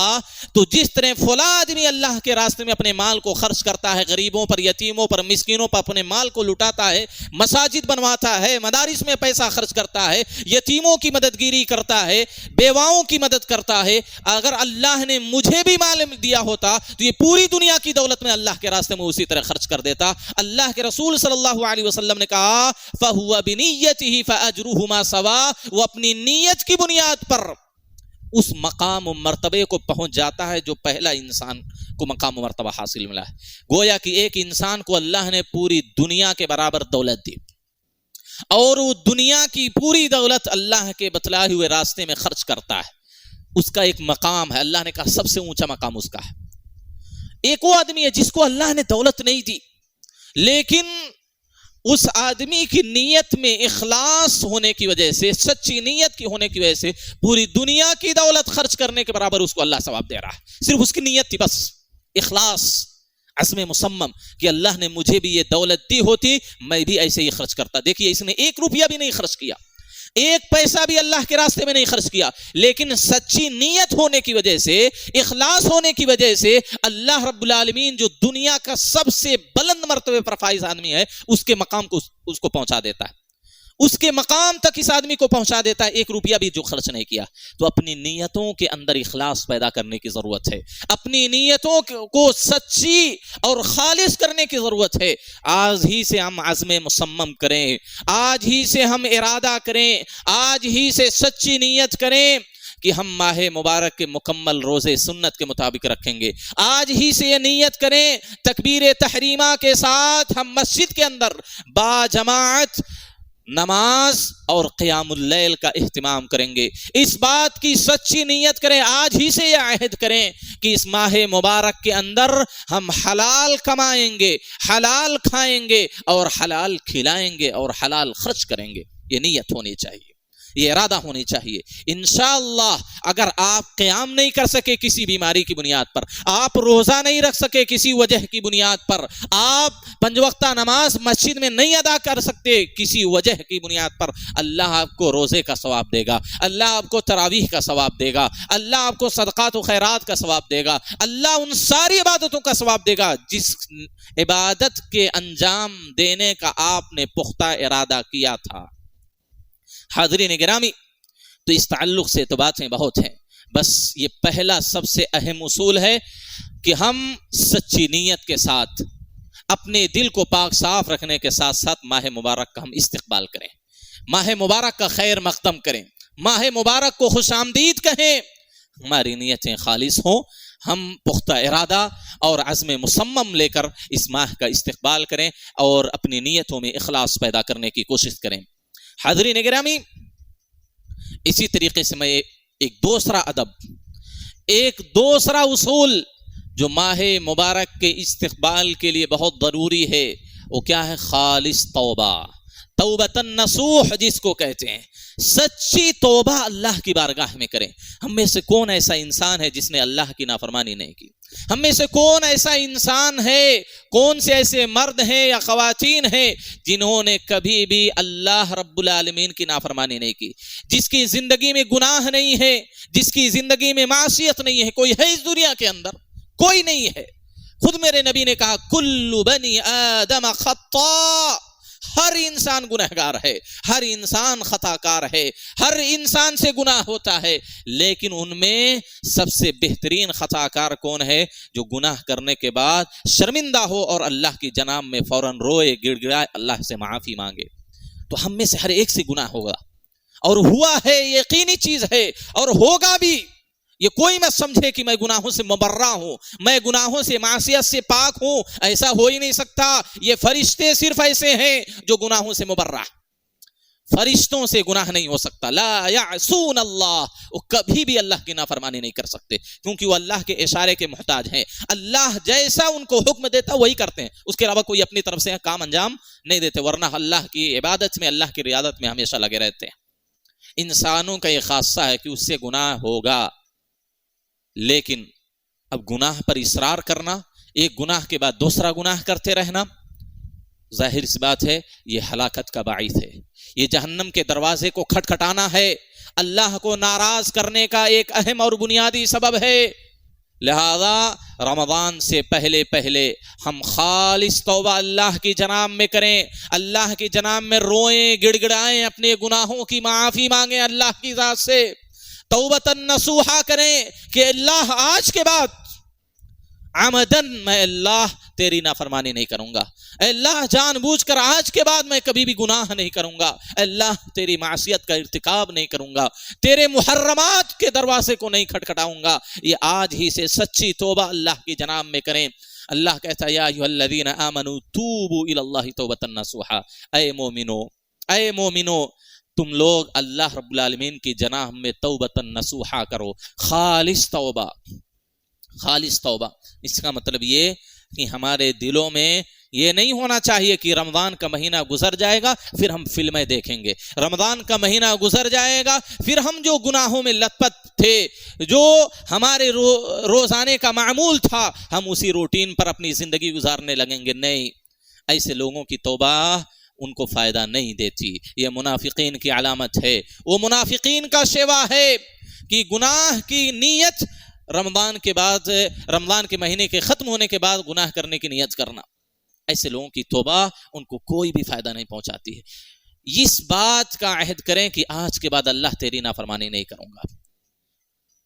تو جس طرح فلاں آدمی اللہ کے راستے میں اپنے مال کو خرچ کرتا ہے، غریبوں پر، یتیموں پر، مسکینوں پر اپنے مال کو لٹاتا ہے، مساجد بنواتا ہے، مدارس میں پیسہ خرچ کرتا ہے، یتیموں کی مددگیری کرتا ہے، بیواؤں کی مدد کرتا ہے، اگر اللہ نے مجھے بھی مال دیا ہوتا تو یہ پوری دنیا کی دولت میں اللہ کے راستے میں اسی طرح خرچ کر دیتا۔ اللہ کے رسول صلی اللہ علیہ وسلم نے کہا فَهُوَ بِنِيَّتِهِ فَأَجْرُهُمَا سَوَاءٌ، وہ اپنی نیت کی بنیاد پر اس مقام و مرتبے کو پہنچ جاتا ہے جو پہلا انسان کو مقام و مرتبہ حاصل ملا ہے۔ گویا کہ ایک انسان کو اللہ نے پوری دنیا کے برابر دولت دی، اور وہ دنیا کی پوری دولت اللہ کے بتلائے ہوئے راستے میں خرچ کرتا ہے، اس کا ایک مقام ہے۔ اللہ نے کہا سب سے اونچا مقام اس کا ہے۔ ایک وہ آدمی ہے جس کو اللہ نے دولت نہیں دی لیکن اس آدمی کی نیت میں اخلاص ہونے کی وجہ سے، سچی نیت کی ہونے کی وجہ سے پوری دنیا کی دولت خرچ کرنے کے برابر اس کو اللہ ثواب دے رہا ہے۔ صرف اس کی نیت تھی، بس اخلاص، عزم مصمم کہ اللہ نے مجھے بھی یہ دولت دی ہوتی میں بھی ایسے ہی خرچ کرتا۔ دیکھیے اس نے 1 روپیہ بھی نہیں خرچ کیا، 1 پیسہ بھی اللہ کے راستے میں نہیں خرچ کیا، لیکن سچی نیت ہونے کی وجہ سے، اخلاص ہونے کی وجہ سے اللہ رب العالمین جو دنیا کا سب سے بلند مرتبے پر فائز آدمی ہے اس کے مقام کو اس کو پہنچا دیتا ہے، اس کے مقام تک اس آدمی کو پہنچا دیتا ہے، 1 روپیہ بھی جو خرچ نہیں کیا۔ تو اپنی نیتوں کے اندر اخلاص پیدا کرنے کی ضرورت ہے، اپنی نیتوں کو سچی اور خالص کرنے کی ضرورت ہے۔ آج ہی سے ہم عزم مصمم کریں، آج ہی سے ہم ارادہ کریں، آج ہی سے سچی نیت کریں کہ ہم ماہ مبارک کے مکمل روزے سنت کے مطابق رکھیں گے. آج ہی سے یہ نیت کریں, تکبیر تحریمہ کے ساتھ ہم مسجد کے اندر با جماعت نماز اور قیام اللیل کا اہتمام کریں گے. اس بات کی سچی نیت کریں, آج ہی سے یہ عہد کریں کہ اس ماہ مبارک کے اندر ہم حلال کمائیں گے, حلال کھائیں گے اور حلال کھلائیں گے اور حلال خرچ کریں گے. یہ نیت ہونی چاہیے, یہ ارادہ ہونی چاہیے. انشاءاللہ اگر آپ قیام نہیں کر سکے کسی بیماری کی بنیاد پر, آپ روزہ نہیں رکھ سکے کسی وجہ کی بنیاد پر, آپ 5 وقتہ نماز مسجد میں نہیں ادا کر سکتے کسی وجہ کی بنیاد پر, اللہ آپ کو روزے کا ثواب دے گا, اللہ آپ کو تراویح کا ثواب دے گا, اللہ آپ کو صدقات و خیرات کا ثواب دے گا, اللہ ان ساری عبادتوں کا ثواب دے گا جس عبادت کے انجام دینے کا آپ نے پختہ ارادہ کیا تھا. حاضرین گرامی, تو اس تعلق سے تو باتیں بہت ہیں, بس یہ پہلا سب سے اہم اصول ہے کہ ہم سچی نیت کے ساتھ اپنے دل کو پاک صاف رکھنے کے ساتھ ساتھ ماہ مبارک کا ہم استقبال کریں, ماہ مبارک کا خیر مقدم کریں, ماہ مبارک کو خوش آمدید کہیں. ہماری نیتیں خالص ہوں, ہم پختہ ارادہ اور عزم مصمم لے کر اس ماہ کا استقبال کریں اور اپنی نیتوں میں اخلاص پیدا کرنے کی کوشش کریں. حاضرین گرامی, اسی طریقے سے میں ایک دوسرا ادب, ایک دوسرا اصول جو ماہ مبارک کے استقبال کے لیے بہت ضروری ہے, وہ کیا ہے؟ خالص توبہ, توبۃ نصوح جس کو کہتے ہیں. سچی توبہ اللہ کی بارگاہ میں کریں. ہم میں سے کون ایسا انسان ہے جس نے اللہ کی نافرمانی نہیں کی؟ ہم میں سے کون ایسا انسان ہے, کون سے ایسے مرد ہیں یا خواتین ہیں جنہوں نے کبھی بھی اللہ رب العالمین کی نافرمانی نہیں کی, جس کی زندگی میں گناہ نہیں ہے, جس کی زندگی میں معصیت نہیں ہے؟ کوئی ہے اس دنیا کے اندر؟ کوئی نہیں ہے. خود میرے نبی نے کہا کل بنی آدم خطاء, ہر انسان گنہگار ہے, ہر انسان خطا کار ہے, ہر انسان سے گناہ ہوتا ہے, لیکن ان میں سب سے بہترین خطا کار کون ہے؟ جو گناہ کرنے کے بعد شرمندہ ہو اور اللہ کی جناب میں فوراً روئے, گڑ گڑائے, اللہ سے معافی مانگے. تو ہم میں سے ہر ایک سے گناہ ہوگا, اور ہوا ہے, یقینی چیز ہے, اور ہوگا بھی. یہ کوئی مت سمجھے کہ میں گناہوں سے مبرہ ہوں, میں گناہوں سے معصیت سے پاک ہوں, ایسا ہو ہی نہیں سکتا. یہ فرشتے صرف ایسے ہیں جو گناہوں سے مبرہ, فرشتوں سے گناہ نہیں ہو سکتا. لا یعصون اللہ, وہ کبھی بھی اللہ کی نافرمانی نہیں کر سکتے, کیونکہ وہ اللہ کے اشارے کے محتاج ہیں. اللہ جیسا ان کو حکم دیتا وہی کرتے ہیں, اس کے علاوہ کوئی اپنی طرف سے کام انجام نہیں دیتے, ورنہ اللہ کی عبادت میں, اللہ کی رعایت میں ہمیشہ لگے رہتے ہیں. انسانوں کا یہ خاصہ ہے کہ اس سے گناہ ہوگا, لیکن اب گناہ پر اصرار کرنا, ایک گناہ کے بعد دوسرا گناہ کرتے رہنا, ظاہر سی بات ہے یہ ہلاکت کا باعث ہے, یہ جہنم کے دروازے کو کھٹکھٹانا ہے, اللہ کو ناراض کرنے کا ایک اہم اور بنیادی سبب ہے. لہذا رمضان سے پہلے پہلے ہم خالص توبہ اللہ کی جناب میں کریں, اللہ کی جناب میں روئیں, گڑ گڑائیں, اپنے گناہوں کی معافی مانگیں اللہ کی ذات سے, توبۃ نصوحہ کریں کہ اللہ آج کے بعد عمدن میں اللہ تیری نافرمانی نہیں کروں گا, اللہ جان بوجھ کر آج کے بعد میں کبھی بھی گناہ نہیں کروں گا, اللہ تیری معصیت کا ارتکاب نہیں کروں گا, تیرے محرمات کے دروازے کو نہیں کھٹکھٹاؤں گا. یہ آج ہی سے سچی توبہ اللہ کی جناب میں کریں. اللہ کہتا ہے یا ایھا الذین آمنوا توبوا الی اللہ توبۃ نصوحہ, اے مومنو, اے مومنو, تم لوگ اللہ رب العالمین کی جناب میں توبۃ نصوحہ کرو, خالص توبہ, خالص توبہ. اس کا مطلب یہ کہ ہمارے دلوں میں یہ نہیں ہونا چاہیے کہ رمضان کا مہینہ گزر جائے گا پھر ہم فلمیں دیکھیں گے, رمضان کا مہینہ گزر جائے گا پھر ہم جو گناہوں میں لت پت تھے, جو ہمارے روزانے کا معمول تھا, ہم اسی روٹین پر اپنی زندگی گزارنے لگیں گے. نہیں, ایسے لوگوں کی توبہ ان کو فائدہ نہیں دیتی, یہ منافقین کی علامت ہے. وہ منافقین کا شیوا ہے کہ گناہ کی نیت رمضان کے بعد, رمضان کے مہینے کے ختم ہونے کے بعد گناہ کرنے کی نیت کرنا. ایسے لوگوں کی توبہ ان کو کوئی بھی فائدہ نہیں پہنچاتی ہے. اس بات کا عہد کریں کہ آج کے بعد اللہ تیری نافرمانی نہیں کروں گا,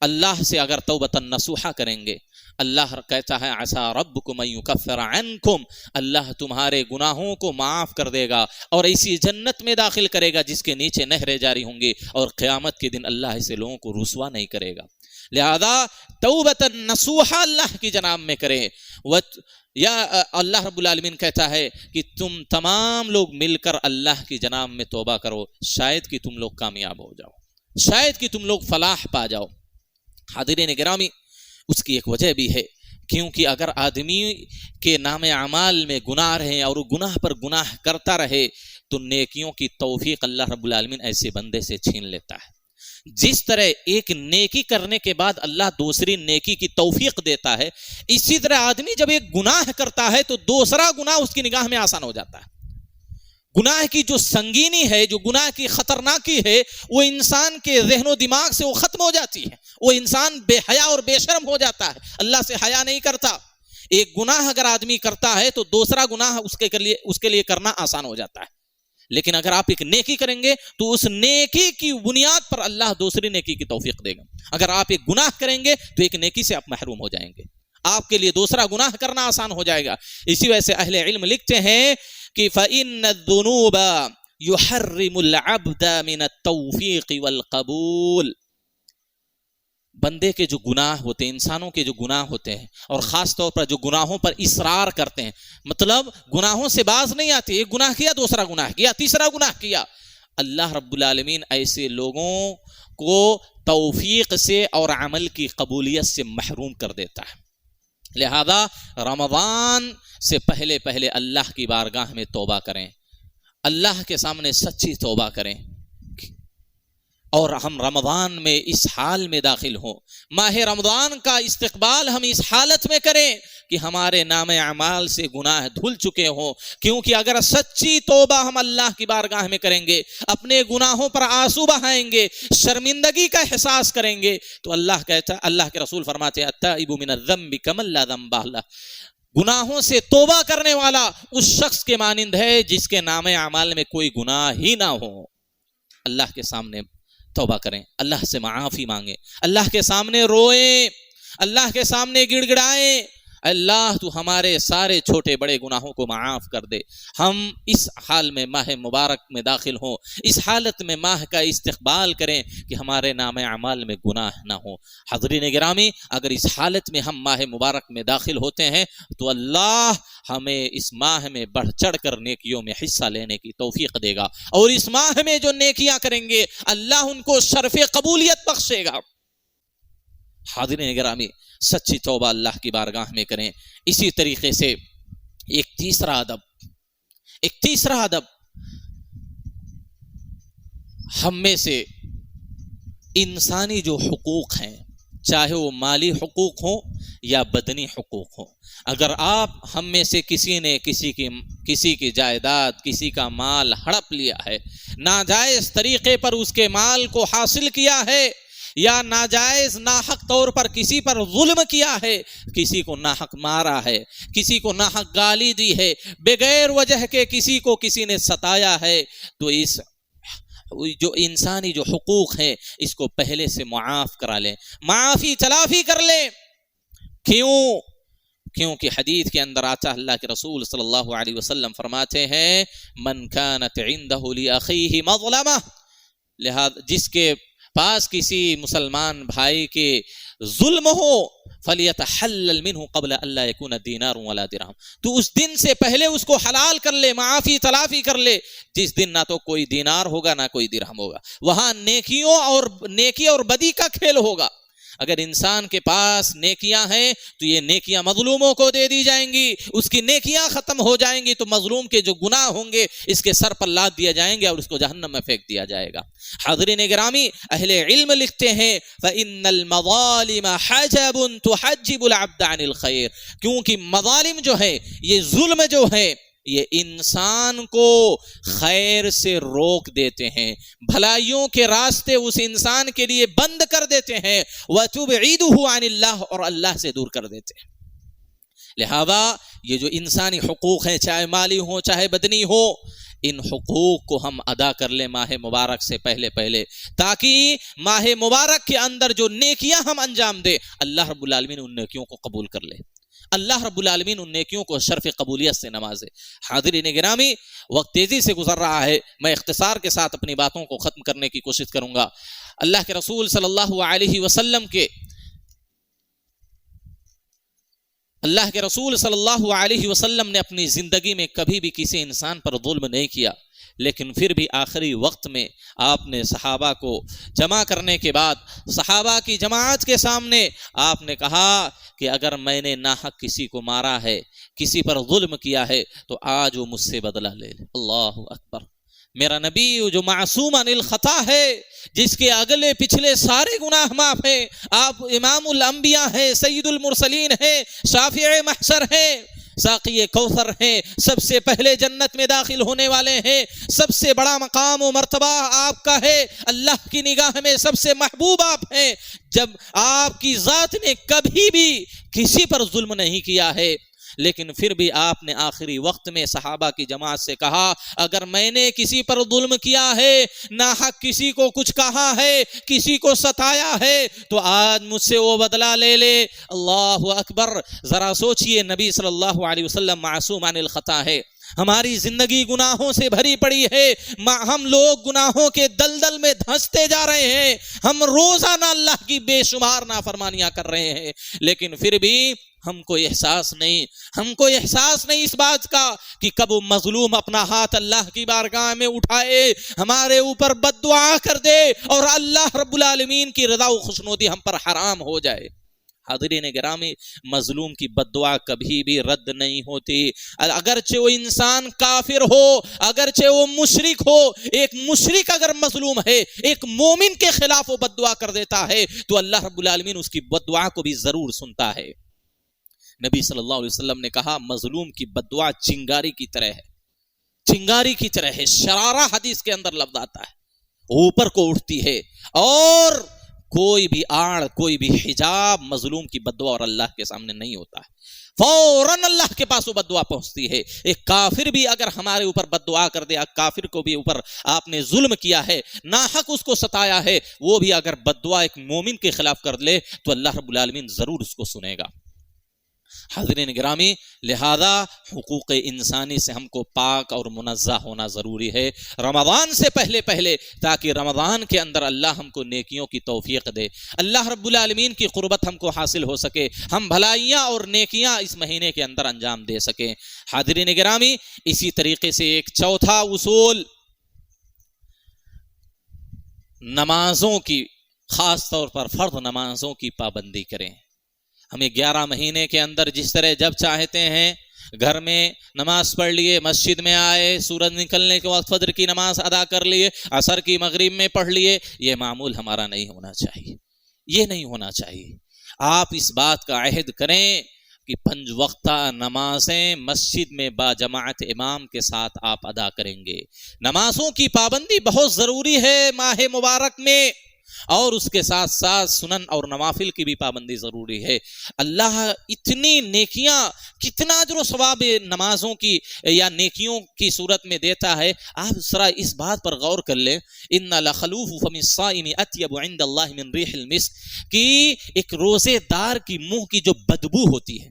اللہ سے اگر توبۃ نصوحہ کریں گے، اللہ کہتا ہے عسیٰ ربکم ان یکفر عنکم، اللہ تمہارے گناہوں کو معاف کر دے گا اور ایسی جنت میں داخل کرے گا جس کے نیچے نہریں جاری ہوں گی، اور قیامت کے دن اللہ ایسے لوگوں کو رسوا نہیں کرے گا۔ لہذا توبۃ نصوحہ اللہ کی جناب میں کریں۔ یا اللہ رب العالمین کہتا ہے کہ تم تمام لوگ مل کر اللہ کی جناب میں توبہ کرو، شاید کہ تم لوگ کامیاب ہو جاؤ، شاید کہ تم لوگ فلاح پا جاؤ۔ حاضرین گرامی، اس کی ایک وجہ بھی ہے، کیونکہ اگر آدمی کے نام اعمال میں گناہ رہے اور وہ گناہ پر گناہ کرتا رہے تو نیکیوں کی توفیق اللہ رب العالمین ایسے بندے سے چھین لیتا ہے۔ جس طرح ایک نیکی کرنے کے بعد اللہ دوسری نیکی کی توفیق دیتا ہے، اسی طرح آدمی جب ایک گناہ کرتا ہے تو دوسرا گناہ اس کی نگاہ میں آسان ہو جاتا ہے۔ گناہ کی جو سنگینی ہے، جو گناہ کی خطرناکی ہے، وہ انسان کے ذہن و دماغ سے وہ ختم ہو جاتی ہے، وہ انسان بے حیا اور بے شرم ہو جاتا ہے، اللہ سے حیا نہیں کرتا۔ ایک گناہ اگر آدمی کرتا ہے تو دوسرا گناہ اس کے لیے کرنا آسان ہو جاتا ہے، لیکن اگر آپ ایک نیکی کریں گے تو اس نیکی کی بنیاد پر اللہ دوسری نیکی کی توفیق دے گا۔ اگر آپ ایک گناہ کریں گے تو ایک نیکی سے آپ محروم ہو جائیں گے، آپ کے لیے دوسرا گناہ کرنا آسان ہو جائے گا۔ اسی وجہ سے اہل علم لکھتے ہیں کہ فَإِنَّ الذُّنُوبَ يُحَرِّمُ الْعَبْدَ مِنَ التَّوْفِيقِ وَالْقَبُولِ، بندے کے جو گناہ ہوتے ہیں، انسانوں کے جو گناہ ہوتے ہیں، اور خاص طور پر جو گناہوں پر اصرار کرتے ہیں، مطلب گناہوں سے باز نہیں آتے، ایک گناہ کیا، دوسرا گناہ کیا، تیسرا گناہ کیا، اللہ رب العالمین ایسے لوگوں کو توفیق سے اور عمل کی قبولیت سے محروم کر دیتا ہے۔ لہذا رمضان سے پہلے پہلے اللہ کی بارگاہ میں توبہ کریں، اللہ کے سامنے سچی توبہ کریں، اور ہم رمضان میں اس حال میں داخل ہوں۔ ماہ رمضان کا استقبال ہم اس حالت میں کریں کہ ہمارے نام اعمال سے گناہ دھل چکے ہوں، کیونکہ اگر سچی توبہ ہم اللہ کی بارگاہ میں کریں گے، اپنے گناہوں پر آنسو بہائیں گے، شرمندگی کا احساس کریں گے، تو اللہ کہتا ہے، اللہ کے رسول فرماتے ہیں التائب من الذنب کمن لا ذنب لہ، گناہوں سے توبہ کرنے والا اس شخص کے مانند ہے جس کے نام اعمال میں کوئی گناہ ہی نہ ہو۔ اللہ کے سامنے توبہ کریں، اللہ سے معافی مانگیں، اللہ کے سامنے روئیں، اللہ کے سامنے گڑ گڑائیں، اللہ تو ہمارے سارے چھوٹے بڑے گناہوں کو معاف کر دے۔ ہم اس حال میں ماہ مبارک میں داخل ہوں، اس حالت میں ماہ کا استقبال کریں کہ ہمارے نام اعمال میں گناہ نہ ہو۔ حاضرین گرامی، اگر اس حالت میں ہم ماہ مبارک میں داخل ہوتے ہیں تو اللہ ہمیں اس ماہ میں بڑھ چڑھ کر نیکیوں میں حصہ لینے کی توفیق دے گا، اور اس ماہ میں جو نیکیاں کریں گے اللہ ان کو شرف قبولیت بخشے گا۔ حاضرین گرامی، سچی توبہ اللہ کی بارگاہ میں کریں۔ اسی طریقے سے ایک تیسرا ادب ہم میں سے انسانی جو حقوق ہیں، چاہے وہ مالی حقوق ہوں یا بدنی حقوق ہوں، اگر آپ ہم میں سے کسی نے کسی کی جائیداد، کسی کا مال ہڑپ لیا ہے، ناجائز طریقے پر اس کے مال کو حاصل کیا ہے، یا ناجائز ناحق طور پر کسی پر ظلم کیا ہے، کسی کو ناحق مارا ہے، کسی کو ناحق گالی دی ہے، بغیر وجہ کے کسی کو کسی نے ستایا ہے، تو اس جو انسانی جو حقوق ہیں اس کو پہلے سے معاف کرا لیں، معافی تلافی کر لیں۔ کیونکہ حدیث کے اندر آتا اللہ کے رسول صلی اللہ علیہ وسلم فرماتے ہیں من کانت عنده لأخیہ مظلمہ، لہذا جس کے پاس کسی مسلمان بھائی کے ظلم ہو فَلْيَتَحَلَّلْ مِنْهُ قَبْلَ أَلَّا يَكُونَ دِينَارٌ وَلَا دِرْهَمٌ، تو اس دن سے پہلے اس کو حلال کر لے، معافی تلافی کر لے، جس دن نہ تو کوئی دینار ہوگا نہ کوئی درہم ہوگا، وہاں نیکی اور بدی کا کھیل ہوگا۔ اگر انسان کے پاس نیکیاں ہیں تو یہ نیکیاں مظلوموں کو دے دی جائیں گی، اس کی نیکیاں ختم ہو جائیں گی تو مظلوم کے جو گناہ ہوں گے اس کے سر پر لاد دیا جائیں گے اور اس کو جہنم میں پھینک دیا جائے گا۔ حاضرین گرامی، اہل علم لکھتے ہیں فَإِنَّ الْمَظَالِمَ حَجَبٌ تُحَجِّبُ الْعَبْدَ عَنِ الْخَيْرِ، کیونکہ مظالم جو ہے، یہ ظلم جو ہے، یہ انسان کو خیر سے روک دیتے ہیں، بھلائیوں کے راستے اس انسان کے لیے بند کر دیتے ہیں، وَتُبْعِدُهُ عَنِ اللَّهِ، اور اللہ سے دور کر دیتے ہیں۔ لہذا یہ جو انسانی حقوق ہیں، چاہے مالی ہو چاہے بدنی ہو، ان حقوق کو ہم ادا کر لیں ماہ مبارک سے پہلے پہلے، تاکہ ماہ مبارک کے اندر جو نیکیاں ہم انجام دیں اللہ رب العالمین ان نیکیوں کو قبول کر لے، اللہ رب العالمین ان نیکیوں کو شرف قبولیت سے نوازے۔ حاضرین گرامی، وقت تیزی سے گزر رہا ہے، میں اختصار کے ساتھ اپنی باتوں کو ختم کرنے کی کوشش کروں گا۔ اللہ کے رسول صلی اللہ علیہ وسلم نے اپنی زندگی میں کبھی بھی کسی انسان پر ظلم نہیں کیا، لیکن پھر بھی آخری وقت میں آپ نے صحابہ کو جمع کرنے کے بعد صحابہ کی جماعت کے سامنے آپ نے کہا کہ اگر میں نے ناحق کسی کو مارا ہے، کسی پر ظلم کیا ہے، تو آج وہ مجھ سے بدلہ لے لے۔ اللہ اکبر! میرا نبی جو معصوم عن الخطا ہے، جس کے اگلے پچھلے سارے گناہ معاف ہیں، آپ امام الانبیاء ہیں، سید المرسلین ہیں، شافع محشر ہیں، ساقی کوثر ہیں، سب سے پہلے جنت میں داخل ہونے والے ہیں، سب سے بڑا مقام و مرتبہ آپ کا ہے، اللہ کی نگاہ میں سب سے محبوب آپ ہیں۔ جب آپ کی ذات نے کبھی بھی کسی پر ظلم نہیں کیا ہے، لیکن پھر بھی آپ نے آخری وقت میں صحابہ کی جماعت سے کہا اگر میں نے کسی پر ظلم کیا ہے، ناحق کسی کو کچھ کہا ہے، کسی کو ستایا ہے، تو آج مجھ سے وہ بدلہ لے لے۔ اللہ اکبر! ذرا سوچئے، نبی صلی اللہ علیہ وسلم معصوم عن الخطا ہے، ہماری زندگی گناہوں سے بھری پڑی ہے، ہم لوگ گناہوں کے دلدل میں دھنستے جا رہے ہیں، ہم روزانہ اللہ کی بے شمار نافرمانیاں کر رہے ہیں، لیکن پھر بھی ہم کو احساس نہیں اس بات کا کہ کب مظلوم اپنا ہاتھ اللہ کی بارگاہ میں اٹھائے، ہمارے اوپر بد دعا کر دے اور اللہ رب العالمین کی رضا و خوشنودی ہم پر حرام ہو جائے۔ حاضرین گرامی، مظلوم کی بد دعا کبھی بھی رد نہیں ہوتی، اگرچہ وہ انسان کافر ہو، اگرچہ وہ مشرک ہو۔ ایک مشرک اگر مظلوم ہے، ایک مومن کے خلاف وہ بد دعا کر دیتا ہے، تو اللہ رب العالمین اس کی بد دعا کو بھی ضرور سنتا ہے۔ نبی صلی اللہ علیہ وسلم نے کہا مظلوم کی بد دعا چنگاری کی طرح ہے، شرارہ حدیث کے اندر لفظ آتا ہے، اوپر کو اٹھتی ہے، اور کوئی بھی آڑ، کوئی بھی حجاب مظلوم کی بد دعا اور اللہ کے سامنے نہیں ہوتا ہے، فوراً اللہ کے پاس وہ بد دعا پہنچتی ہے۔ ایک کافر بھی اگر ہمارے اوپر بد دعا کر دے، کافر کو بھی اوپر آپ نے ظلم کیا ہے، ناحق اس کو ستایا ہے، وہ بھی اگر بد دعا ایک مومن کے خلاف کر لے تو اللہ رب العالمین ضرور اس کو سنے گا۔ حاضرین گرامی، لہذا حقوق انسانی سے ہم کو پاک اور منزہ ہونا ضروری ہے رمضان سے پہلے پہلے، تاکہ رمضان کے اندر اللہ ہم کو نیکیوں کی توفیق دے، اللہ رب العالمین کی قربت ہم کو حاصل ہو سکے، ہم بھلائیاں اور نیکیاں اس مہینے کے اندر انجام دے سکیں۔ حاضرین گرامی، اسی طریقے سے ایک چوتھا اصول، نمازوں کی، خاص طور پر فرض نمازوں کی پابندی کریں۔ ہمیں 11 مہینے کے اندر جس طرح جب چاہتے ہیں گھر میں نماز پڑھ لیے، مسجد میں آئے، سورج نکلنے کے وقت فجر کی نماز ادا کر لیے، عصر کی مغرب میں پڑھ لیے، یہ معمول ہمارا نہیں ہونا چاہیے، یہ نہیں ہونا چاہیے۔ آپ اس بات کا عہد کریں کہ 5 وقتہ نمازیں مسجد میں با جماعت امام کے ساتھ آپ ادا کریں گے۔ نمازوں کی پابندی بہت ضروری ہے ماہ مبارک میں، اور اس کے ساتھ ساتھ سنن اور نوافل کی بھی پابندی ضروری ہے۔ اللہ اتنی نیکیاں، کتنا اجر و ثواب نمازوں کی یا نیکیوں کی صورت میں دیتا ہے، آپ ذرا اس بات پر غور کر لیں۔ ان لخلوف فم الصائم اطیب عند اللہ من ریح المسک، کہ ایک روزے دار کی منہ کی جو بدبو ہوتی ہے،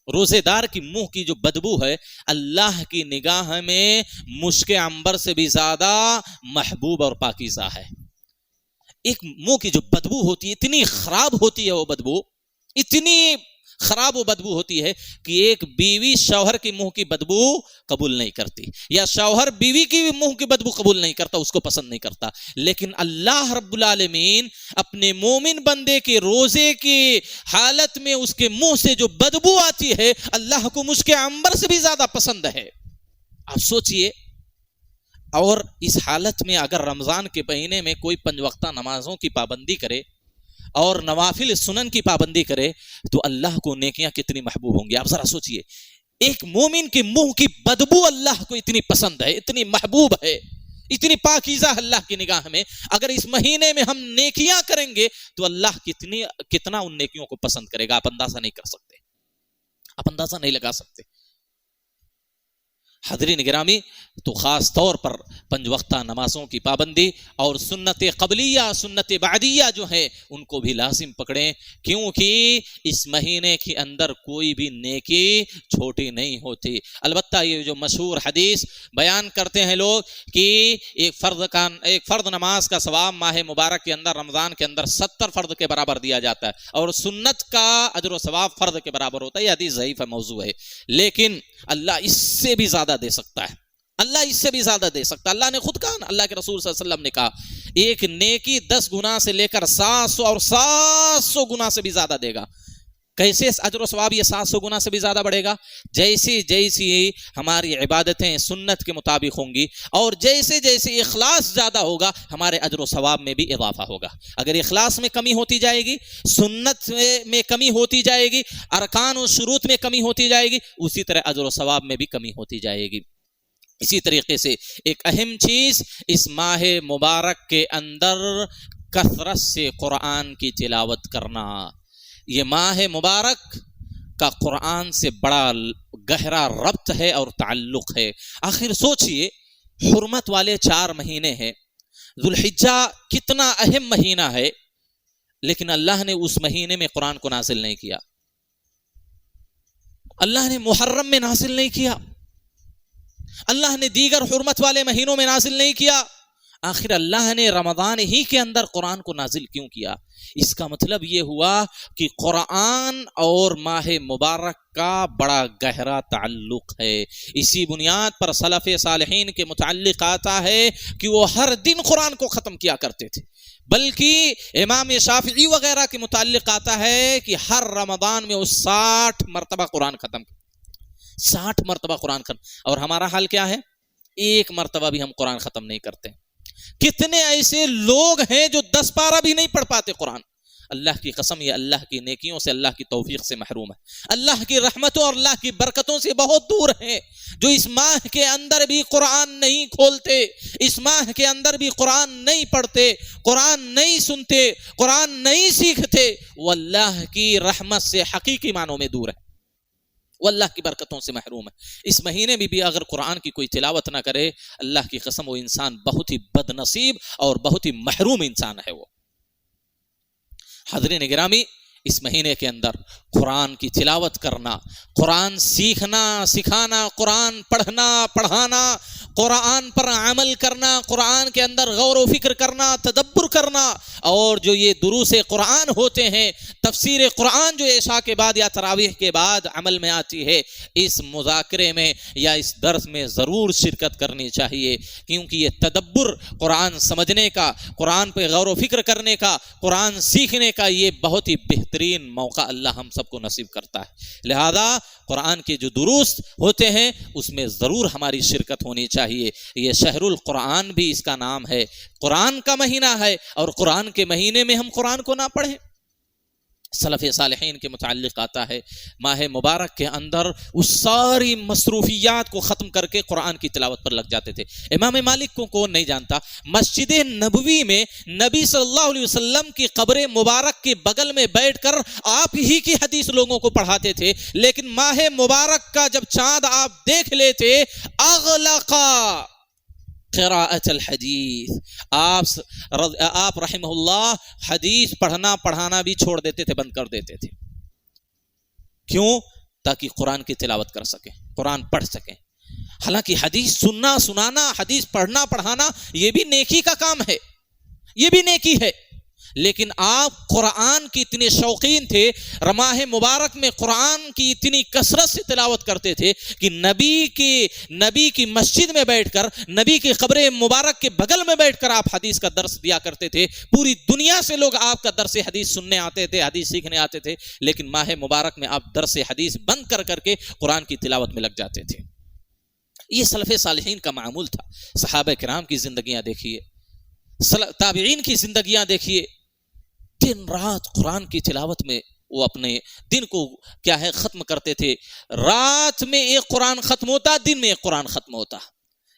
روزے دار کی منہ کی جو بدبو ہے، اللہ کی نگاہ میں مشک عنبر سے بھی زیادہ محبوب اور پاکیزہ ہے۔ ایک منہ کی جو بدبو ہوتی ہے، اتنی خراب ہوتی ہے وہ بدبو، اتنی خراب وہ بدبو ہوتی ہے کہ ایک بیوی شوہر کی منہ کی بدبو قبول نہیں کرتی، یا شوہر بیوی کی منہ کی بدبو قبول نہیں کرتا، اس کو پسند نہیں کرتا۔ لیکن اللہ رب العالمین اپنے مومن بندے کے روزے کی حالت میں اس کے منہ سے جو بدبو آتی ہے، اللہ کو مشک عنبر سے بھی زیادہ پسند ہے۔ آپ سوچئے، اور اس حالت میں اگر رمضان کے مہینے میں کوئی 5 وقتہ نمازوں کی پابندی کرے اور نوافل سنن کی پابندی کرے، تو اللہ کو نیکیاں کتنی محبوب ہوں گی۔ آپ ذرا سوچئے، ایک مومن کی منہ کی بدبو اللہ کو اتنی پسند ہے، اتنی محبوب ہے، اتنی پاکیزہ اللہ کی نگاہ میں، اگر اس مہینے میں ہم نیکیاں کریں گے تو اللہ کتنا ان نیکیوں کو پسند کرے گا، آپ اندازہ نہیں کر سکتے، آپ اندازہ نہیں لگا سکتے۔ حاضرین گرامی، تو خاص طور پر پنج وقتہ نمازوں کی پابندی اور سنت قبلیہ سنت بعدیہ جو ہیں ان کو بھی لازم پکڑیں، کیونکہ اس مہینے کے اندر کوئی بھی نیکی چھوٹی نہیں ہوتی۔ البتہ یہ جو مشہور حدیث بیان کرتے ہیں لوگ کہ ایک فرض نماز کا ثواب ماہ مبارک کے اندر، رمضان کے اندر 70 فرض کے برابر دیا جاتا ہے، اور سنت کا اجر و ثواب فرض کے برابر ہوتا ہے۔ یہ حدیث ضعیف موضوع ہے، لیکن اللہ اس سے بھی زیادہ دے سکتا ہے، اللہ اس سے بھی زیادہ دے سکتا ہے۔ اللہ نے خود کہا نا، اللہ کے رسول صلی اللہ علیہ وسلم نے کہا ایک نیکی 10 گنا سے لے کر 700 اور 700 گنا سے بھی زیادہ دے گا۔ کیسے اجر و ثواب یہ 700 گنا سے بھی زیادہ بڑھے گا؟ جیسی جیسی ہماری عبادتیں سنت کے مطابق ہوں گی اور جیسے جیسے اخلاص زیادہ ہوگا ہمارے اجر و ثواب میں بھی اضافہ ہوگا۔ اگر اخلاص میں کمی ہوتی جائے گی، سنت میں کمی ہوتی جائے گی، ارکان و شروط میں کمی ہوتی جائے گی، اسی طرح اجر و ثواب میں بھی کمی ہوتی جائے گی۔ اسی طریقے سے ایک اہم چیز اس ماہ مبارک کے اندر کثرت سے قرآن کی تلاوت کرنا۔ یہ ماہ مبارک کا قرآن سے بڑا گہرا ربط ہے اور تعلق ہے۔ آخر سوچئے، حرمت والے 4 مہینے ہیں، ذوالحجہ کتنا اہم مہینہ ہے، لیکن اللہ نے اس مہینے میں قرآن کو نازل نہیں کیا۔ اللہ نے محرم میں نازل نہیں کیا، اللہ نے دیگر حرمت والے مہینوں میں نازل نہیں کیا، آخر اللہ نے رمضان ہی کے اندر قرآن کو نازل کیوں کیا؟ اس کا مطلب یہ ہوا کہ قرآن اور ماہ مبارک کا بڑا گہرا تعلق ہے۔ اسی بنیاد پر سلف صالحین کے متعلق آتا ہے کہ وہ ہر دن قرآن کو ختم کیا کرتے تھے، بلکہ امام شافعی وغیرہ کے متعلق آتا ہے کہ ہر رمضان میں وہ 60 مرتبہ قرآن ختم، 60 مرتبہ قرآن ختم۔ اور ہمارا حال کیا ہے؟ 1 مرتبہ بھی ہم قرآن ختم نہیں کرتے۔ کتنے ایسے لوگ ہیں جو 10 پارہ بھی نہیں پڑھ پاتے قرآن؟ اللہ کی قسم، یہ اللہ کی نیکیوں سے، اللہ کی توفیق سے محروم ہے، اللہ کی رحمتوں اور اللہ کی برکتوں سے بہت دور ہیں، جو اس ماہ کے اندر بھی قرآن نہیں کھولتے، اس ماہ کے اندر بھی قرآن نہیں پڑھتے، قرآن نہیں سنتے، قرآن نہیں سیکھتے، وہ اللہ کی رحمت سے حقیقی معنوں میں دور ہے، وہ اللہ کی برکتوں سے محروم ہے۔ اس مہینے میں بھی اگر قرآن کی کوئی تلاوت نہ کرے، اللہ کی قسم وہ انسان بہت ہی بد نصیب اور بہت ہی محروم انسان ہے وہ۔ حاضرین گرامی، اس مہینے کے اندر قرآن کی تلاوت کرنا، قرآن سیکھنا سکھانا، قرآن پڑھنا پڑھانا، قرآن پر عمل کرنا، قرآن کے اندر غور و فکر کرنا، تدبر کرنا، اور جو یہ دروس قرآن ہوتے ہیں، تفسیر قرآن جو عشاء کے بعد یا تراویح کے بعد عمل میں آتی ہے، اس مذاکرے میں یا اس درس میں ضرور شرکت کرنی چاہیے، کیونکہ یہ تدبر، قرآن سمجھنے کا، قرآن پہ غور و فکر کرنے کا، قرآن سیکھنے کا یہ بہت ہی بہترین موقع اللہ ہم سب کو نصیب کرتا ہے۔ لہذا قرآن کے جو دروس ہوتے ہیں اس میں ضرور ہماری شرکت ہونی چاہیے۔ یہ شہر القرآن بھی اس کا نام ہے، قرآن کا مہینہ ہے، اور قرآن کے مہینے میں ہم قرآن کو نہ پڑھیں۔ سلف صالحین کے متعلق آتا ہے ماہ مبارک کے اندر اس ساری مصروفیات کو ختم کر کے قرآن کی تلاوت پر لگ جاتے تھے۔ امام مالک کو کون نہیں جانتا، مسجد نبوی میں نبی صلی اللہ علیہ وسلم کی قبر مبارک کے بغل میں بیٹھ کر آپ ہی کی حدیث لوگوں کو پڑھاتے تھے، لیکن ماہ مبارک کا جب چاند آپ دیکھ لیتے، اغلقا قراءت الحدیث، آپ رحمہ اللہ حدیث پڑھنا پڑھانا بھی چھوڑ دیتے تھے، بند کر دیتے تھے۔ کیوں؟ تاکہ قرآن کی تلاوت کر سکیں، قرآن پڑھ سکیں۔ حالانکہ حدیث سننا سنانا، حدیث پڑھنا پڑھانا یہ بھی نیکی کا کام ہے، یہ بھی نیکی ہے، لیکن آپ قرآن کی اتنے شوقین تھے، ماہ مبارک میں قرآن کی اتنی کثرت سے تلاوت کرتے تھے کہ نبی کی مسجد میں بیٹھ کر، نبی کی قبر مبارک کے بغل میں بیٹھ کر آپ حدیث کا درس دیا کرتے تھے۔ پوری دنیا سے لوگ آپ کا درس حدیث سننے آتے تھے، حدیث سیکھنے آتے تھے، لیکن ماہ مبارک میں آپ درس حدیث بند کر کے قرآن کی تلاوت میں لگ جاتے تھے۔ یہ سلف صالحین کا معمول تھا۔ صحابہ کرام کی زندگیاں دیکھیے، تابعین کی زندگیاں دیکھیے، دن رات قرآن کی تلاوت میں وہ اپنے دن کو ختم کرتے تھے۔ رات میں ایک قرآن ختم ہوتا، دن میں ایک قرآن ختم ہوتا۔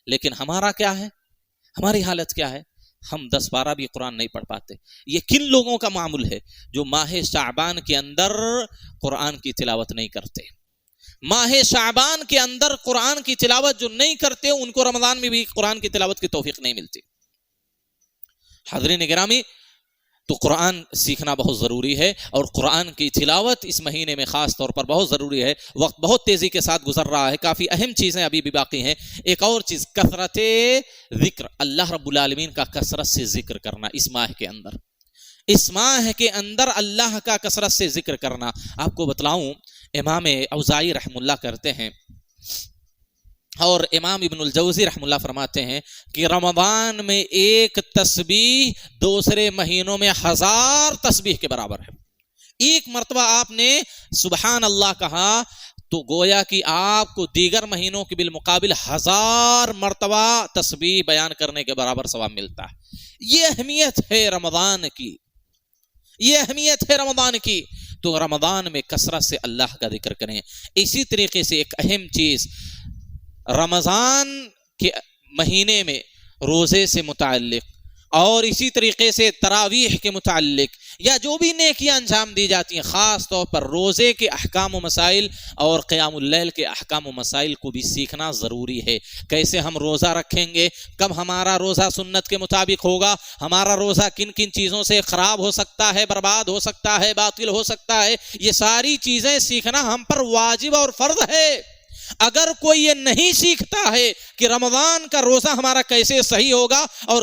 لیکن ہمارا کیا ہے، ہماری حالت کیا ہے؟ ہم 10 پارہ بھی قرآن نہیں پڑھ پاتے۔ یہ کن لوگوں کا معمول ہے؟ جو ماہ شعبان کے اندر قرآن کی تلاوت نہیں کرتے، ماہ شعبان کے اندر قرآن کی تلاوت جو نہیں کرتے ان کو رمضان میں بھی قرآن کی تلاوت کی توفیق نہیں ملتی. حاضرین گرامی، تو قرآن سیکھنا بہت ضروری ہے، اور قرآن کی تلاوت اس مہینے میں خاص طور پر بہت ضروری ہے. وقت بہت تیزی کے ساتھ گزر رہا ہے، کافی اہم چیزیں ابھی بھی باقی ہیں. ایک اور چیز، کثرت ذکر، اللہ رب العالمین کا کثرت سے ذکر کرنا اس ماہ کے اندر. اس ماہ کے اندر اللہ کا کثرت سے ذکر کرنا. آپ کو بتلاؤں، امام اوزاعی رحم اللہ کرتے ہیں اور امام ابن الجوزی رحم اللہ فرماتے ہیں کہ رمضان میں ایک تسبیح دوسرے مہینوں میں 1000 تسبیح کے برابر ہے. ایک مرتبہ آپ نے سبحان اللہ کہا تو گویا کہ آپ کو دیگر مہینوں کے بالمقابل 1000 مرتبہ تسبیح بیان کرنے کے برابر ثواب ملتا ہے. یہ اہمیت ہے رمضان کی، یہ اہمیت ہے رمضان کی. تو رمضان میں کثرت سے اللہ کا ذکر کریں. اسی طریقے سے ایک اہم چیز، رمضان کے مہینے میں روزے سے متعلق اور اسی طریقے سے تراویح کے متعلق یا جو بھی نیکیاں انجام دی جاتی ہیں، خاص طور پر روزے کے احکام و مسائل اور قیام اللیل کے احکام و مسائل کو بھی سیکھنا ضروری ہے. کیسے ہم روزہ رکھیں گے، کب ہمارا روزہ سنت کے مطابق ہوگا، ہمارا روزہ کن کن چیزوں سے خراب ہو سکتا ہے، برباد ہو سکتا ہے، باطل ہو سکتا ہے، یہ ساری چیزیں سیکھنا ہم پر واجب اور فرض ہے. اگر کوئی یہ نہیں سیکھتا ہے کہ رمضان کا روزہ ہمارا کیسے صحیح ہوگا اور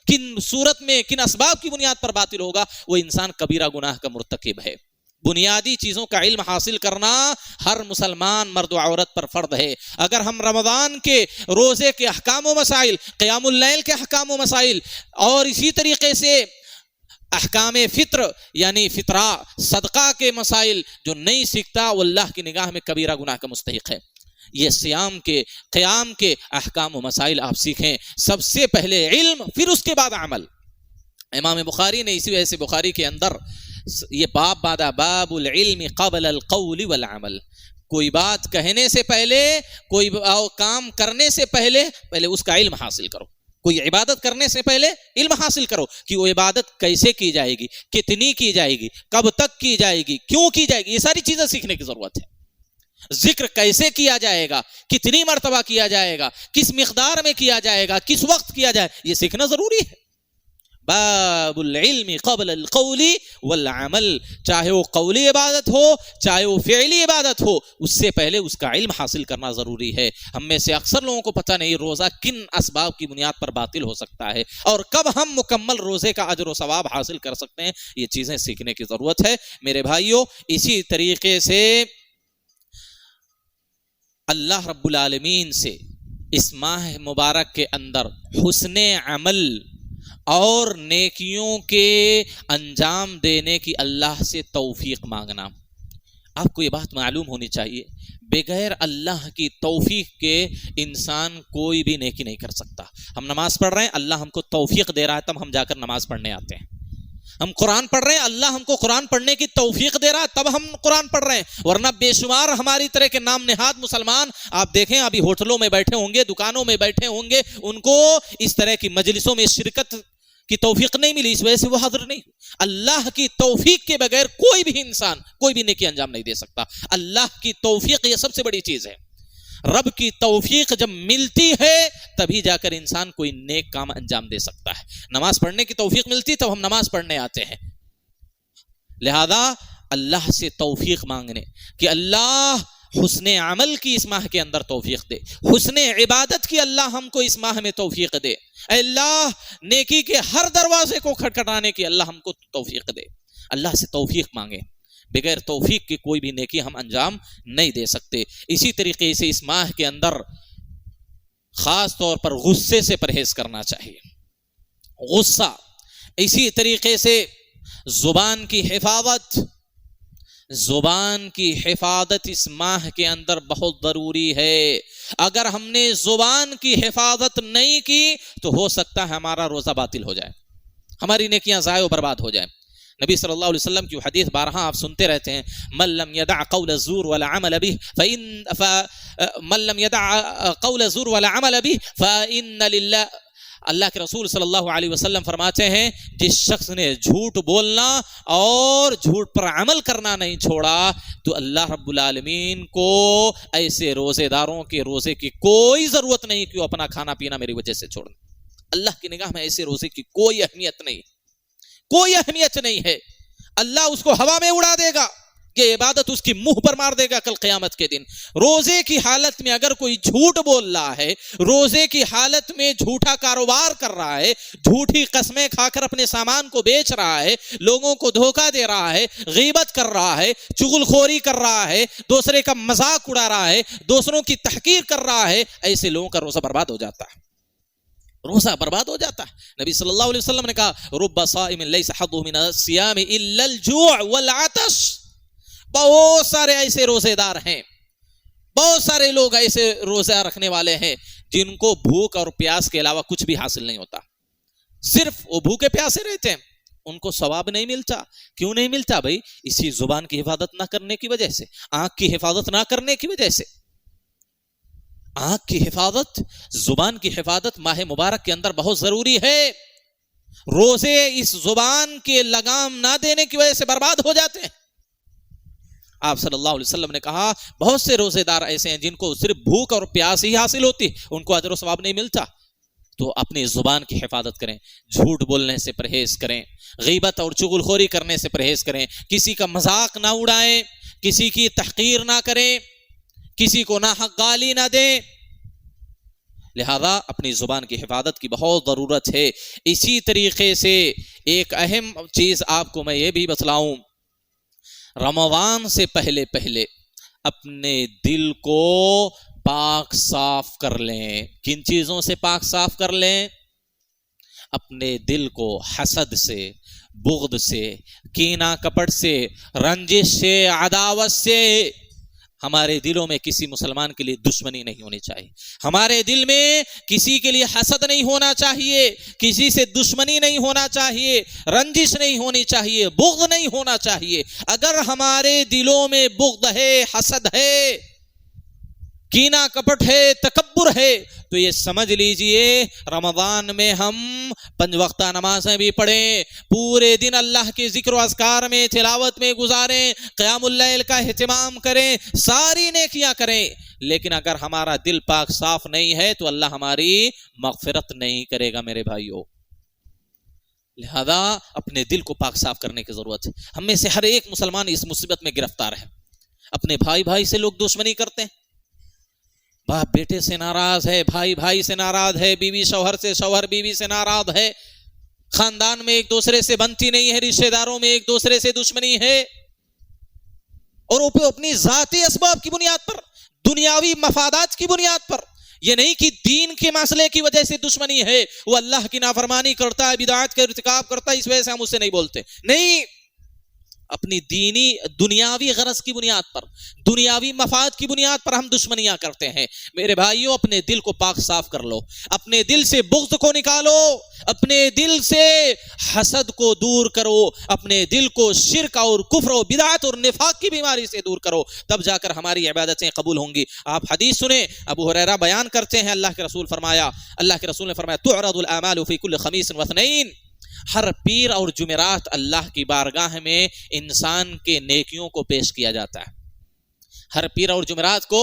کن صورت میں کن اسباب کی بنیاد پر باطل ہوگا، وہ انسان کبیرہ گناہ کا مرتکب ہے. بنیادی چیزوں کا علم حاصل کرنا ہر مسلمان مرد و عورت پر فرض ہے. اگر ہم رمضان کے روزے کے احکام و مسائل، قیام اللیل کے احکام و مسائل اور اسی طریقے سے احکام فطر یعنی فطرہ صدقہ کے مسائل جو نہیں سیکھتا، وہ اللہ کی نگاہ میں کبیرہ گناہ کا مستحق ہے. یہ صیام کے، قیام کے احکام و مسائل آپ سیکھیں. سب سے پہلے علم، پھر اس کے بعد عمل. امام بخاری نے اسی وجہ سے بخاری کے اندر یہ باب باندھا، باب العلم قبل القول والعمل. کوئی بات کہنے سے پہلے، کوئی کام کرنے سے پہلے اس کا علم حاصل کرو. کوئی عبادت کرنے سے پہلے علم حاصل کرو کہ وہ عبادت کیسے کی جائے گی، کتنی کی جائے گی، کب تک کی جائے گی، کیوں کی جائے گی. یہ ساری چیزیں سیکھنے کی ضرورت ہے. ذکر کیسے کیا جائے گا، کتنی مرتبہ کیا جائے گا، کس مقدار میں کیا جائے گا، کس وقت کیا جائے، یہ سیکھنا ضروری ہے. باب العلم قبل القول والعمل. چاہے وہ قولی عبادت ہو، چاہے وہ فعلی عبادت ہو، اس سے پہلے اس کا علم حاصل کرنا ضروری ہے. ہم میں سے اکثر لوگوں کو پتہ نہیں روزہ کن اسباب کی بنیاد پر باطل ہو سکتا ہے اور کب ہم مکمل روزے کا اجر و ثواب حاصل کر سکتے ہیں. یہ چیزیں سیکھنے کی ضرورت ہے میرے بھائیوں. اسی طریقے سے اللہ رب العالمین سے اس ماہ مبارک کے اندر حسن عمل اور نیکیوں کے انجام دینے کی اللہ سے توفیق مانگنا. آپ کو یہ بات معلوم ہونی چاہیے، بغیر اللہ کی توفیق کے انسان کوئی بھی نیکی نہیں کر سکتا. ہم نماز پڑھ رہے ہیں، اللہ ہم کو توفیق دے رہا ہے تب ہم جا کر نماز پڑھنے آتے ہیں. ہم قرآن پڑھ رہے ہیں، اللہ ہم کو قرآن پڑھنے کی توفیق دے رہا ہے تب ہم قرآن پڑھ رہے ہیں. ورنہ بے شمار ہماری طرح کے نام نہاد مسلمان آپ دیکھیں ابھی ہوٹلوں میں بیٹھے ہوں گے، دکانوں میں بیٹھے ہوں گے، ان کو اس طرح کی مجلسوں میں شرکت کی توفیق نہیں ملی، اس وجہ سے وہ حاضر نہیں. اللہ کی توفیق کے بغیر کوئی بھی انسان کوئی بھی نیکی انجام نہیں دے سکتا. اللہ کی توفیق یہ سب سے بڑی چیز ہے. رب کی توفیق جب ملتی ہے تبھی جا کر انسان کوئی نیک کام انجام دے سکتا ہے. نماز پڑھنے کی توفیق ملتی تب ہم نماز پڑھنے آتے ہیں. لہذا اللہ سے توفیق مانگنے کہ اللہ حسن عمل کی اس ماہ کے اندر توفیق دے، حسن عبادت کی اللہ ہم کو اس ماہ میں توفیق دے. اے اللہ نیکی کے ہر دروازے کو کھٹکھٹانے کی اللہ ہم کو توفیق دے. اللہ سے توفیق مانگے، بغیر توفیق کی کوئی بھی نیکی ہم انجام نہیں دے سکتے. اسی طریقے سے اس ماہ کے اندر خاص طور پر غصے سے پرہیز کرنا چاہیے. غصہ، اسی طریقے سے زبان کی حفاظت. زبان کی حفاظت اس ماہ کے اندر بہت ضروری ہے. اگر ہم نے زبان کی حفاظت نہیں کی تو ہو سکتا ہے ہمارا روزہ باطل ہو جائے، ہماری نیکیاں ضائع و برباد ہو جائیں. نبی صلی اللہ علیہ وسلم کی حدیث بارہا آپ سنتے رہتے ہیں، من لم يدع قول الزور ولا عمل به من لم يدع قول الزور ولا عمل به فإن لله اللہ کے رسول صلی اللہ علیہ وسلم فرماتے ہیں جس شخص نے جھوٹ بولنا اور جھوٹ پر عمل کرنا نہیں چھوڑا تو اللہ رب العالمین کو ایسے روزے داروں کے روزے کی کوئی ضرورت نہیں کہ وہ اپنا کھانا پینا میری وجہ سے چھوڑ دیں. اللہ کی نگاہ میں ایسے روزے کی کوئی اہمیت نہیں، کوئی اہمیت نہیں ہے. اللہ اس کو ہوا میں اڑا دے گا، یہ عبادت اس کی منہ پر مار دے گا کل قیامت کے دن. روزے کی حالت میں اگر کوئی جھوٹ بول رہا ہے، روزے کی حالت میں جھوٹا کاروبار کر رہا ہے، جھوٹی قسمیں کھا کر اپنے سامان کو بیچ رہا ہے، لوگوں کو دھوکہ دے رہا ہے، غیبت کر رہا ہے، چغل خوری کر رہا ہے، دوسرے کا مذاق اڑا رہا ہے، دوسروں کی تحقیر کر رہا ہے، ایسے لوگوں کا روزہ برباد ہو جاتا ہے، روزہ برباد ہو جاتا ہے. نبی صلی اللہ علیہ وسلم نے کہا رب صائم لیس حظه من الصيام الا الجوع والعطش. بہت سارے ایسے روزے دار ہیں، بہت سارے لوگ ایسے روزہ رکھنے والے ہیں جن کو بھوک اور پیاس کے علاوہ کچھ بھی حاصل نہیں ہوتا، صرف وہ بھوکے پیاسے رہتے ہیں، ان کو ثواب نہیں ملتا. کیوں نہیں ملتا بھائی؟ اسی زبان کی حفاظت نہ کرنے کی وجہ سے، آنکھ کی حفاظت نہ کرنے کی وجہ سے. آنکھ کی حفاظت، زبان کی حفاظت ماہ مبارک کے اندر بہت ضروری ہے. روزے اس زبان کے لگام نہ دینے کی وجہ سے برباد ہو جاتے ہیں. آپ صلی اللہ علیہ وسلم نے کہا بہت سے روزے دار ایسے ہیں جن کو صرف بھوک اور پیاس ہی حاصل ہوتی، ان کو اجر و ثواب نہیں ملتا. تو اپنی زبان کی حفاظت کریں، جھوٹ بولنے سے پرہیز کریں، غیبت اور چغل خوری کرنے سے پرہیز کریں، کسی کا مذاق نہ اڑائیں، کسی کی تحقیر نہ کریں، کسی کو ناحق گالی نہ دیں. لہذا اپنی زبان کی حفاظت کی بہت ضرورت ہے. اسی طریقے سے ایک اہم چیز آپ کو میں یہ بھی بتلاؤں، رمضان سے پہلے اپنے دل کو پاک صاف کر لیں. کن چیزوں سے پاک صاف کر لیں؟ اپنے دل کو حسد سے، بغض سے، کینہ کپٹ سے، رنجش سے، عداوت سے. ہمارے دلوں میں کسی مسلمان کے لیے دشمنی نہیں ہونی چاہیے، ہمارے دل میں کسی کے لیے حسد نہیں ہونا چاہیے، کسی سے دشمنی نہیں ہونا چاہیے، رنجش نہیں ہونی چاہیے، بغض نہیں ہونا چاہیے. اگر ہمارے دلوں میں بغض ہے، حسد ہے، کینہ کپٹ ہے، تکبر ہے، تو یہ سمجھ لیجئے رمضان میں ہم 5 وقتہ نمازیں بھی پڑھیں، پورے دن اللہ کے ذکر و اذکار میں، تلاوت میں گزاریں، قیام اللیل کا اہتمام کریں، ساری نیکیاں کریں، لیکن اگر ہمارا دل پاک صاف نہیں ہے تو اللہ ہماری مغفرت نہیں کرے گا میرے بھائیوں. لہذا اپنے دل کو پاک صاف کرنے کی ضرورت ہے. ہم میں سے ہر ایک مسلمان اس مصیبت میں گرفتار ہے. اپنے بھائی سے لوگ دشمنی کرتے ہیں، باپ بیٹے سے ناراض ہے، بھائی سے ناراض ہے، بیوی شوہر سے، شوہر بیوی سے ناراض ہے، خاندان میں ایک دوسرے سے بنتی نہیں ہے، رشتہ داروں میں ایک دوسرے سے دشمنی ہے، اور وہ اپنی ذاتی اسباب کی بنیاد پر، دنیاوی مفادات کی بنیاد پر. یہ نہیں کہ دین کے مسئلے کی وجہ سے دشمنی ہے، وہ اللہ کی نافرمانی کرتا ہے، بدعات کا ارتکاب کرتا ہے، اس وجہ سے ہم اس سے نہیں بولتے. نہیں، اپنی دینی دنیاوی غرض کی بنیاد پر، دنیاوی مفاد کی بنیاد پر ہم دشمنیاں کرتے ہیں. میرے بھائیوں، اپنے دل کو پاک صاف کر لو، اپنے دل سے بغض کو نکالو، اپنے دل سے حسد کو دور کرو، اپنے دل کو شرک اور کفر و بدعت اور نفاق کی بیماری سے دور کرو، تب جا کر ہماری عبادتیں قبول ہوں گی. آپ حدیث سنیں، ابو ہریرہ بیان کرتے ہیں، اللہ کے رسول نے فرمایا تعرض الاعمال فی کل خمیس واثنین. ہر پیر اور جمعرات اللہ کی بارگاہ میں انسان کے نیکیوں کو پیش کیا جاتا ہے. ہر پیر اور جمعرات کو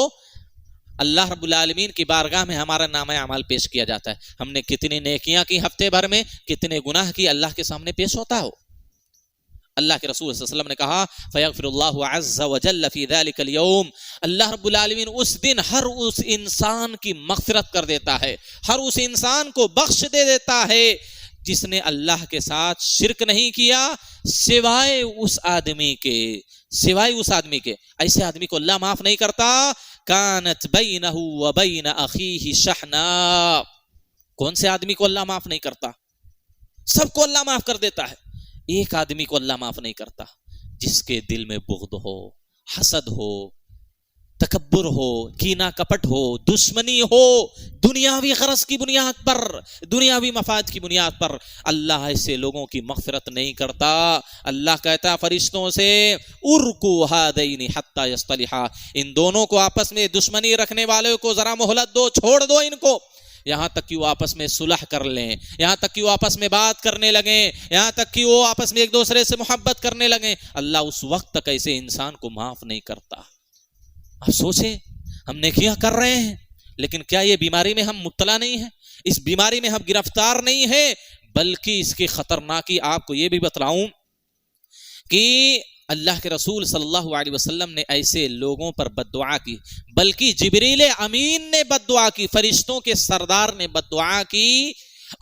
اللہ رب العالمین کی بارگاہ میں ہمارا نامہ اعمال پیش کیا جاتا ہے. ہم نے کتنی نیکیاں کی ہفتے بھر میں، کتنے گناہ کی، اللہ کے سامنے پیش ہوتا ہو. اللہ کے رسول صلی اللہ علیہ وسلم نے کہا فیغفر اللہ عز وجل فی ذلک اليوم. اللہ رب العالمین اس دن ہر اس انسان کی مغفرت کر دیتا ہے، ہر اس انسان کو بخش دے دیتا ہے جس نے اللہ کے ساتھ شرک نہیں کیا، سوائے اس آدمی کے. ایسے آدمی کو اللہ معاف نہیں کرتا. کانت بینہ و بین اخیہ شحنا. کون سے آدمی کو اللہ معاف نہیں کرتا؟ سب کو اللہ معاف کر دیتا ہے. ایک آدمی کو اللہ معاف نہیں کرتا، جس کے دل میں بغض ہو، حسد ہو، تکبر ہو، کینہ کپٹ ہو، دشمنی ہو، دنیاوی غرض کی بنیاد پر، دنیاوی مفاد کی بنیاد پر. اللہ ایسے لوگوں کی مغفرت نہیں کرتا. اللہ کہتا فرشتوں سے ارکو ہذین حتی یصطلحا. ان دونوں کو آپس میں دشمنی رکھنے والوں کو ذرا مہلت دو، چھوڑ دو ان کو. یہاں تک کہ وہ آپس میں صلح کر لیں، یہاں تک کہ وہ آپس میں بات کرنے لگیں، یہاں تک کہ وہ آپس میں ایک دوسرے سے محبت کرنے لگیں، اللہ اس وقت تک ایسے انسان کو معاف نہیں کرتا۔ آپ سوچیں، ہم نیکیاں کر رہے ہیں لیکن کیا یہ بیماری میں ہم مبتلا نہیں ہیں؟ اس بیماری میں ہم گرفتار نہیں ہیں؟ بلکہ اس کی خطرناکی آپ کو یہ بھی بتلاؤں کہ اللہ کے رسول صلی اللہ علیہ وسلم نے ایسے لوگوں پر بد دعا کی، بلکہ جبریل امین نے بد دعا کی، فرشتوں کے سردار نے بد دعا کی،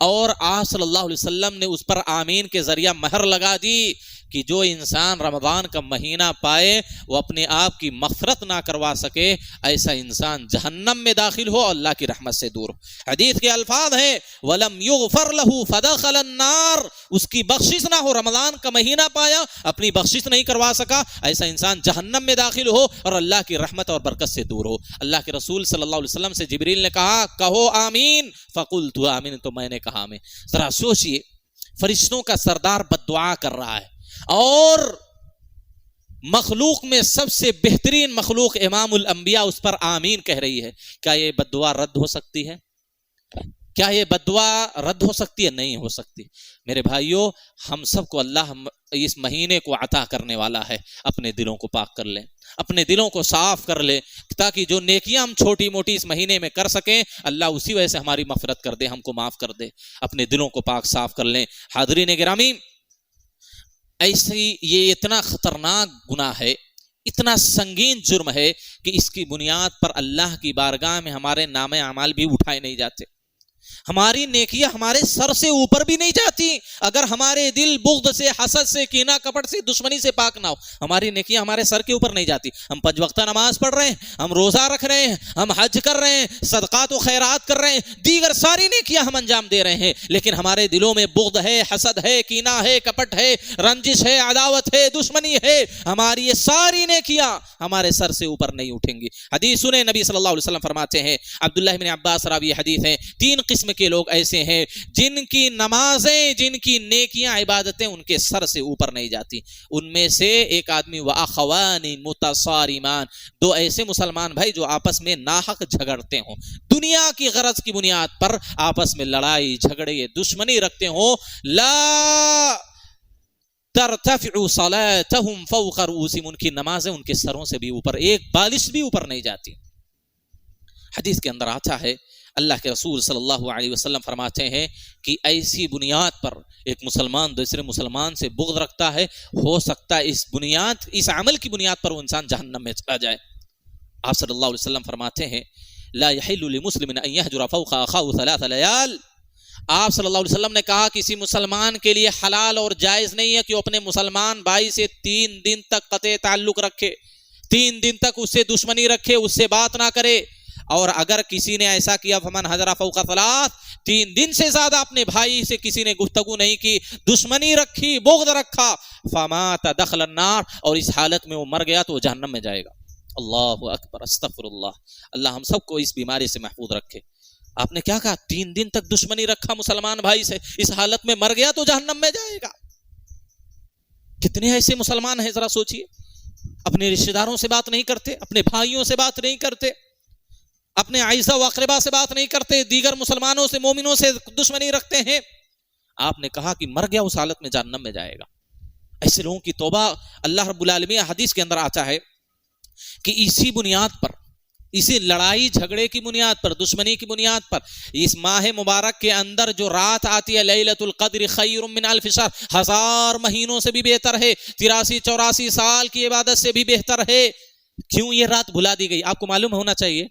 اور آپ صلی اللہ علیہ وسلم نے اس پر آمین کے ذریعہ مہر لگا دی کہ جو انسان رمضان کا مہینہ پائے وہ اپنے آپ کی مغفرت نہ کروا سکے، ایسا انسان جہنم میں داخل ہو، اللہ کی رحمت سے دور ہو۔ حدیث کے الفاظ ہیں وَلَمْ يُغْفَرْ لَهُ فَدَخَلَ النَّارِ، اس کی بخشش نہ ہو، رمضان کا مہینہ پایا اپنی بخشش نہیں کروا سکا، ایسا انسان جہنم میں داخل ہو اور اللہ کی رحمت اور برکت سے دور ہو۔ اللہ کے رسول صلی اللہ علیہ وسلم سے جبریل نے کہا کہو آمین، فَقُلْتُ آمین، تو میں نے کہا آمین۔ ذرا سوچئے، فرشتوں کا سردار بد دعا کر رہا ہے اور مخلوق میں سب سے بہترین مخلوق امام الانبیاء اس پر آمین کہہ رہی ہے، کیا یہ بد دعا رد ہو سکتی ہے؟ کیا یہ بد دعا رد ہو سکتی ہے؟ نہیں ہو سکتی۔ میرے بھائیوں، ہم سب کو اللہ اس مہینے کو عطا کرنے والا ہے، اپنے دلوں کو پاک کر لیں، اپنے دلوں کو صاف کر لیں، تاکہ جو نیکیاں ہم چھوٹی موٹی اس مہینے میں کر سکیں اللہ اسی وجہ سے ہماری مغفرت کر دے، ہم کو معاف کر دے۔ اپنے دلوں کو پاک صاف کر لیں۔ حاضرین گرامی، ایسی یہ اتنا خطرناک گناہ ہے، اتنا سنگین جرم ہے کہ اس کی بنیاد پر اللہ کی بارگاہ میں ہمارے نام اعمال بھی اٹھائے نہیں جاتے، ہماری نیکیاں ہمارے سر سے اوپر بھی نہیں جاتی۔ اگر ہمارے دل بغض سے، حسد سے، کینہ کپٹ سے، دشمنی سے پاک نہ ہو، ہماری نیکیاں ہمارے سر کے اوپر نہیں جاتی۔ ہم 5 وقتہ نماز پڑھ رہے ہیں، ہم روزہ رکھ رہے ہیں، ہم حج کر رہے ہیں، صدقات و خیرات کر رہے ہیں، دیگر ساری نیکیاں ہم انجام دے رہے ہیں، لیکن ہمارے دلوں میں بغض ہے، حسد ہے، کینہ ہے، کپٹ ہے، رنجش ہے، عداوت ہے، دشمنی ہے، ہماری یہ ساری نیکیاں ہمارے سر سے اوپر نہیں اٹھیں گی۔ حدیث سنیں، نبی صلی اللہ علیہ وسلم فرماتے ہیں، عبداللہ بن عباس راوی حدیث ہیں، 3 قسم کے لوگ ایسے ہیں جن کی نمازیں، جن کی نیکیاں، عبادتیں ان کے سر سے اوپر نہیں جاتی۔ ان میں سے ایک آدمی وَأَخَوَانِ مُتَصَارِمَانِ، 2 ایسے مسلمان بھائی جو آپس میں ناحق جھگڑتے ہوں، دنیا کی غرض کی بنیاد پر آپس میں لڑائی جھگڑے دشمنی رکھتے ہوں، لا ترتفع صلاتهم فوق رؤوسهم، ان کی نمازیں ان کے سروں سے بھی اوپر، ایک بالش بھی اوپر نہیں جاتی۔ حدیث کے اندر آتا ہے، اللہ کے رسول صلی اللہ علیہ وسلم فرماتے ہیں کہ ایسی بنیاد پر ایک مسلمان دوسرے مسلمان سے بغض رکھتا ہے، ہو سکتا ہے اس عمل کی بنیاد پر وہ انسان جہنم میں چلا جائے۔ آپ صلی اللہ علیہ وسلم فرماتے ہیں لا يحل لمسلم ان يهجر فوق اخاه 3 ليال، آپ صلی اللہ علیہ وسلم نے کہا کسی مسلمان کے لیے حلال اور جائز نہیں ہے کہ وہ اپنے مسلمان بھائی سے 3 دن تک قطع تعلق رکھے، 3 دن تک اس سے دشمنی رکھے، اس سے بات نہ کرے، اور اگر کسی نے ایسا کیا فمن حضر فوق 3، 3 دن سے زیادہ اپنے بھائی سے کسی نے گفتگو نہیں کی، دشمنی رکھی، بغض رکھا، فمات دخل النار، اور اس حالت میں وہ مر گیا تو وہ جہنم میں جائے گا۔ اللہ اکبر، استغفر اللہ، اللہ ہم سب کو اس بیماری سے محفوظ رکھے۔ آپ نے کیا کہا؟ 3 دن تک دشمنی رکھا مسلمان بھائی سے، اس حالت میں مر گیا تو جہنم میں جائے گا۔ کتنے ایسے مسلمان ہیں ذرا سوچئے، اپنے رشتہ داروں سے بات نہیں کرتے، اپنے بھائیوں سے بات نہیں کرتے، اپنے اعزا و اقربا سے بات نہیں کرتے، دیگر مسلمانوں سے، مومنوں سے دشمنی رکھتے ہیں۔ آپ نے کہا کہ مر گیا اس حالت میں جہنم میں جائے گا۔ ایسے لوگوں کی توبہ اللہ رب العالمین، حدیث کے اندر آتا ہے کہ اسی بنیاد پر، اسی لڑائی جھگڑے کی بنیاد پر، دشمنی کی بنیاد پر، اس ماہ مبارک کے اندر جو رات آتی ہے لیلۃ القدر خیر من الف شہر، 1000 مہینوں سے بھی بہتر ہے، 83-84 سال کی عبادت سے بھی بہتر ہے۔ کیوں یہ رات بھلا دی گئی؟ آپ کو معلوم ہونا چاہیے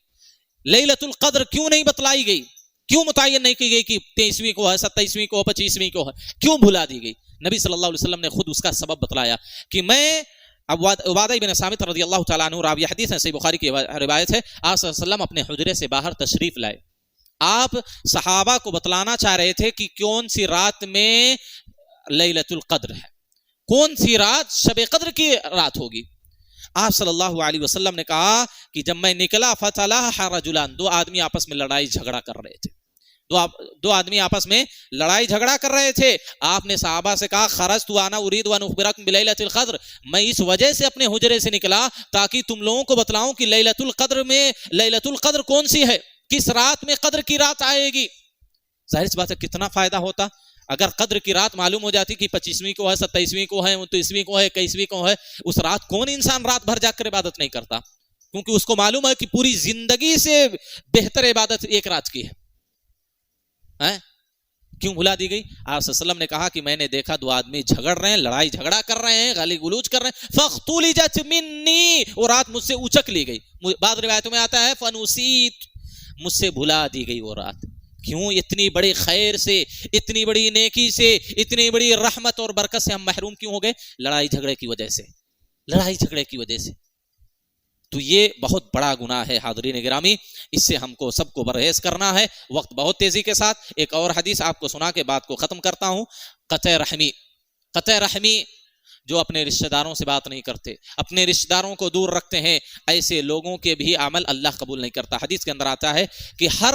لیلۃ القدر کیوں نہیں بتلائی گئی، کیوں متعین نہیں کی گئی کہ 23ویں کو ہے، 27ویں کو، 25ویں کو ہے، کیوں بھلا دی گئی؟ نبی صلی اللہ علیہ وسلم نے خود اس کا سبب بتلایا کہ میں عبادہ بن صامت رضی اللہ تعالیٰ عنہ، راوی حدیث ہے، صحیح بخاری کی روایت ہے، آپ صلی اللہ علیہ وسلم اپنے حجرے سے باہر تشریف لائے، آپ صحابہ کو بتلانا چاہ رہے تھے کہ کون سی رات میں لیلۃ القدر ہے، کون سی رات شب قدر کی رات ہوگی۔ آپ صلی اللہ علیہ وسلم نے کہا کہ جب میں نکلا فَتَلَاحَ رَجُلَانِ، 2 آدمی آپس میں لڑائی جھگڑا کر رہے تھے، دو آدمی آپس میں لڑائی جھگڑا کر رہے تھے۔ آپ نے صحابہ سے کہا خرجت وانا اريد ان اخبركم بليله القدر، میں اس وجہ سے اپنے حجرے سے نکلا تاکہ تم لوگوں کو بتلاؤں کہ لیلۃ القدر میں لیلۃ القدر کون سی ہے۔ کس رات میں قدر کی رات آئے گی. ظاہر سی بات ہے کتنا فائدہ ہوتا اگر قدر کی رات معلوم ہو جاتی کہ 25ویں کو ہے، 27ویں کو ہے، 29ویں کو ہے، 21ویں کو ہے. اس رات کون انسان رات بھر جا کر عبادت نہیں کرتا، کیونکہ اس کو معلوم ہے کہ پوری زندگی سے بہتر عبادت ایک رات کی ہے. کیوں بھلا دی گئی؟ آپ صلی اللہ علیہ وسلم نے کہا کہ میں نے دیکھا دو آدمی جھگڑ رہے ہیں، لڑائی جھگڑا کر رہے ہیں، گالی گلوچ کر رہے ہیں، فاختلجت منی، وہ رات مجھ سے اچک لی گئی. بعض روایتوں میں آتا ہے فنسیت، مجھ سے بھلا دی گئی وہ رات. کیوں؟ اتنی بڑی خیر سے، اتنی بڑی نیکی سے، اتنی بڑی رحمت اور برکت سے ہم محروم کیوں ہو گئے؟ لڑائی جھگڑے کی وجہ سے، لڑائی جھگڑے کی وجہ سے. تو یہ بہت بڑا گناہ ہے حاضرین گرامی، اس سے ہم کو سب کو پرہیز کرنا ہے. وقت بہت تیزی کے ساتھ ایک اور حدیث آپ کو سنا کے بات کو ختم کرتا ہوں. قطع رحمی، قطع رحمی جو اپنے رشتہ داروں سے بات نہیں کرتے، اپنے رشتہ داروں کو دور رکھتے ہیں، ایسے لوگوں کے بھی عمل اللہ قبول نہیں کرتا. حدیث کے اندر آتا ہے کہ ہر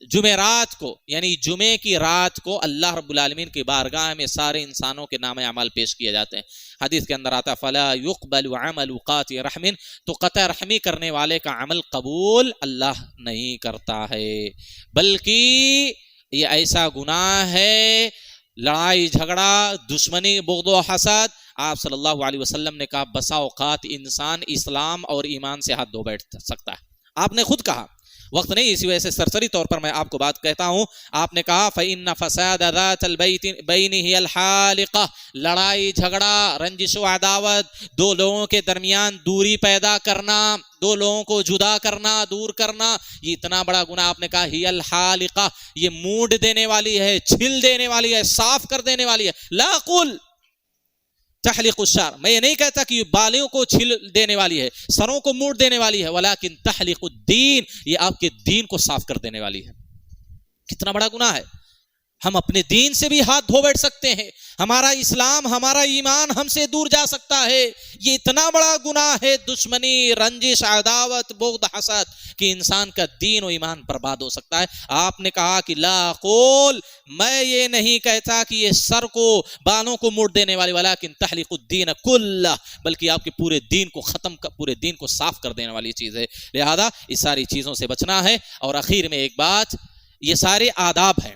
جمعرات کو یعنی جمعے کی رات کو اللہ رب العالمین کی بارگاہ میں سارے انسانوں کے نام اعمال پیش کیے جاتے ہیں. حدیث کے اندر آتا ہے فلا يقبل عمل قاطع رحم، تو قطع رحمی کرنے والے کا عمل قبول اللہ نہیں کرتا ہے، بلکہ یہ ایسا گناہ ہے، لڑائی جھگڑا، دشمنی، بغض و حسد. آپ صلی اللہ علیہ وسلم نے کہا بسا اوقات انسان اسلام اور ایمان سے ہاتھ دھو بیٹھ سکتا ہے. آپ نے خود کہا، وقت نہیں اسی وجہ سے سرسری طور پر میں آپ کو بات کہتا ہوں. آپ نے کہا فَإِنَّ فَسَادَ ذَاتَ الْبَيْنِ هِيَ الْحَالِقَةُ، لڑائی جھگڑا، رنجش و عداوت، دو لوگوں کے درمیان دوری پیدا کرنا، دو لوگوں کو جدا کرنا، دور کرنا، یہ اتنا بڑا گناہ. آپ نے کہا ہی الحالقہ، یہ موڈ دینے والی ہے، چھل دینے والی ہے، صاف کر دینے والی ہے. لا قل تحلق الشعر، میں یہ نہیں کہتا کہ یہ بالیوں کو چھل دینے والی ہے، سروں کو موڑ دینے والی ہے، ولیکن تحلق الدین، یہ آپ کے دین کو صاف کر دینے والی ہے. کتنا بڑا گناہ ہے. ہم اپنے دین سے بھی ہاتھ دھو بیٹھ سکتے ہیں، ہمارا اسلام، ہمارا ایمان ہم سے دور جا سکتا ہے. یہ اتنا بڑا گناہ ہے، دشمنی، رنجش، عداوت، بغض، حسد، کہ انسان کا دین و ایمان برباد ہو سکتا ہے. آپ نے کہا کہ لا قول، میں یہ نہیں کہتا کہ یہ سر کو، بالوں کو موڑ دینے والی، ولیکن تحلق الدین کلہ، بلکہ آپ کے پورے دین کو ختم، پورے دین کو صاف کر دینے والی چیز ہے. لہذا اس ساری چیزوں سے بچنا ہے. اور اخیر میں ایک بات، یہ سارے آداب ہیں،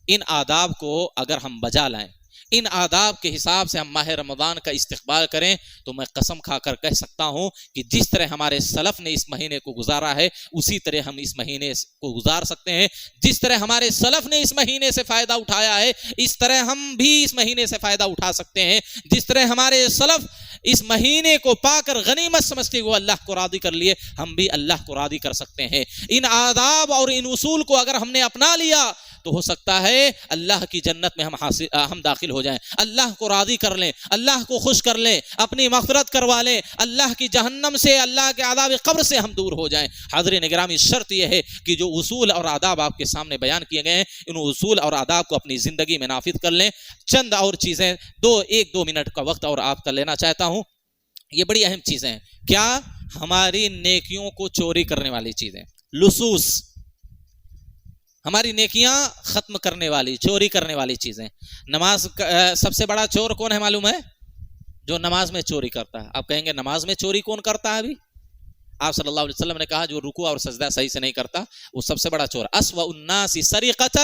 ان آداب کو اگر ہم بجا لائیں، ان آداب کے حساب سے ہم ماہ رمضان کا استقبال کریں، تو میں قسم کھا کر کہہ سکتا ہوں کہ جس طرح ہمارے سلف نے اس مہینے کو گزارا ہے، اسی طرح ہم اس مہینے کو گزار سکتے ہیں. جس طرح ہمارے سلف نے اس مہینے سے فائدہ اٹھایا ہے، اس طرح ہم بھی اس مہینے سے فائدہ اٹھا سکتے ہیں. جس طرح ہمارے سلف اس مہینے کو پا کر غنیمت سمجھتے ہوئے اللہ کو راضی کر لیے، ہم بھی اللہ کو راضی کر سکتے ہیں. ان آداب اور ان اصول کو اگر ہم نے اپنا لیا تو ہو سکتا ہے اللہ کی جنت میں ہم داخل ہو جائیں، اللہ کو راضی کر لیں، اللہ کو خوش کر لیں، اپنی مغفرت کروا لیں، اللہ کی جہنم سے، اللہ کے عذاب قبر سے ہم دور ہو جائیں. حاضرین گرامی، شرط یہ ہے کہ جو اصول اور آداب آپ کے سامنے بیان کیے گئے ہیں، ان اصول اور آداب کو اپنی زندگی میں نافذ کر لیں. چند اور چیزیں، ایک دو منٹ کا وقت اور آپ کا لینا چاہتا ہوں. یہ بڑی اہم چیزیں ہیں. کیا؟ ہماری نیکیوں کو چوری کرنے والی چیزیں، لصوص، ہماری نیکیاں ختم کرنے والی، چوری کرنے والی چیزیں. نماز سب سے بڑا چور کون ہے معلوم ہے؟ جو نماز میں چوری کرتا ہے. آپ کہیں گے نماز میں چوری کون کرتا ہے؟ ابھی آپ صلی اللہ علیہ وسلم نے کہا جو رکوع اور سجدہ صحیح سے نہیں کرتا وہ سب سے بڑا چور. اسوأ الناس سرقۃ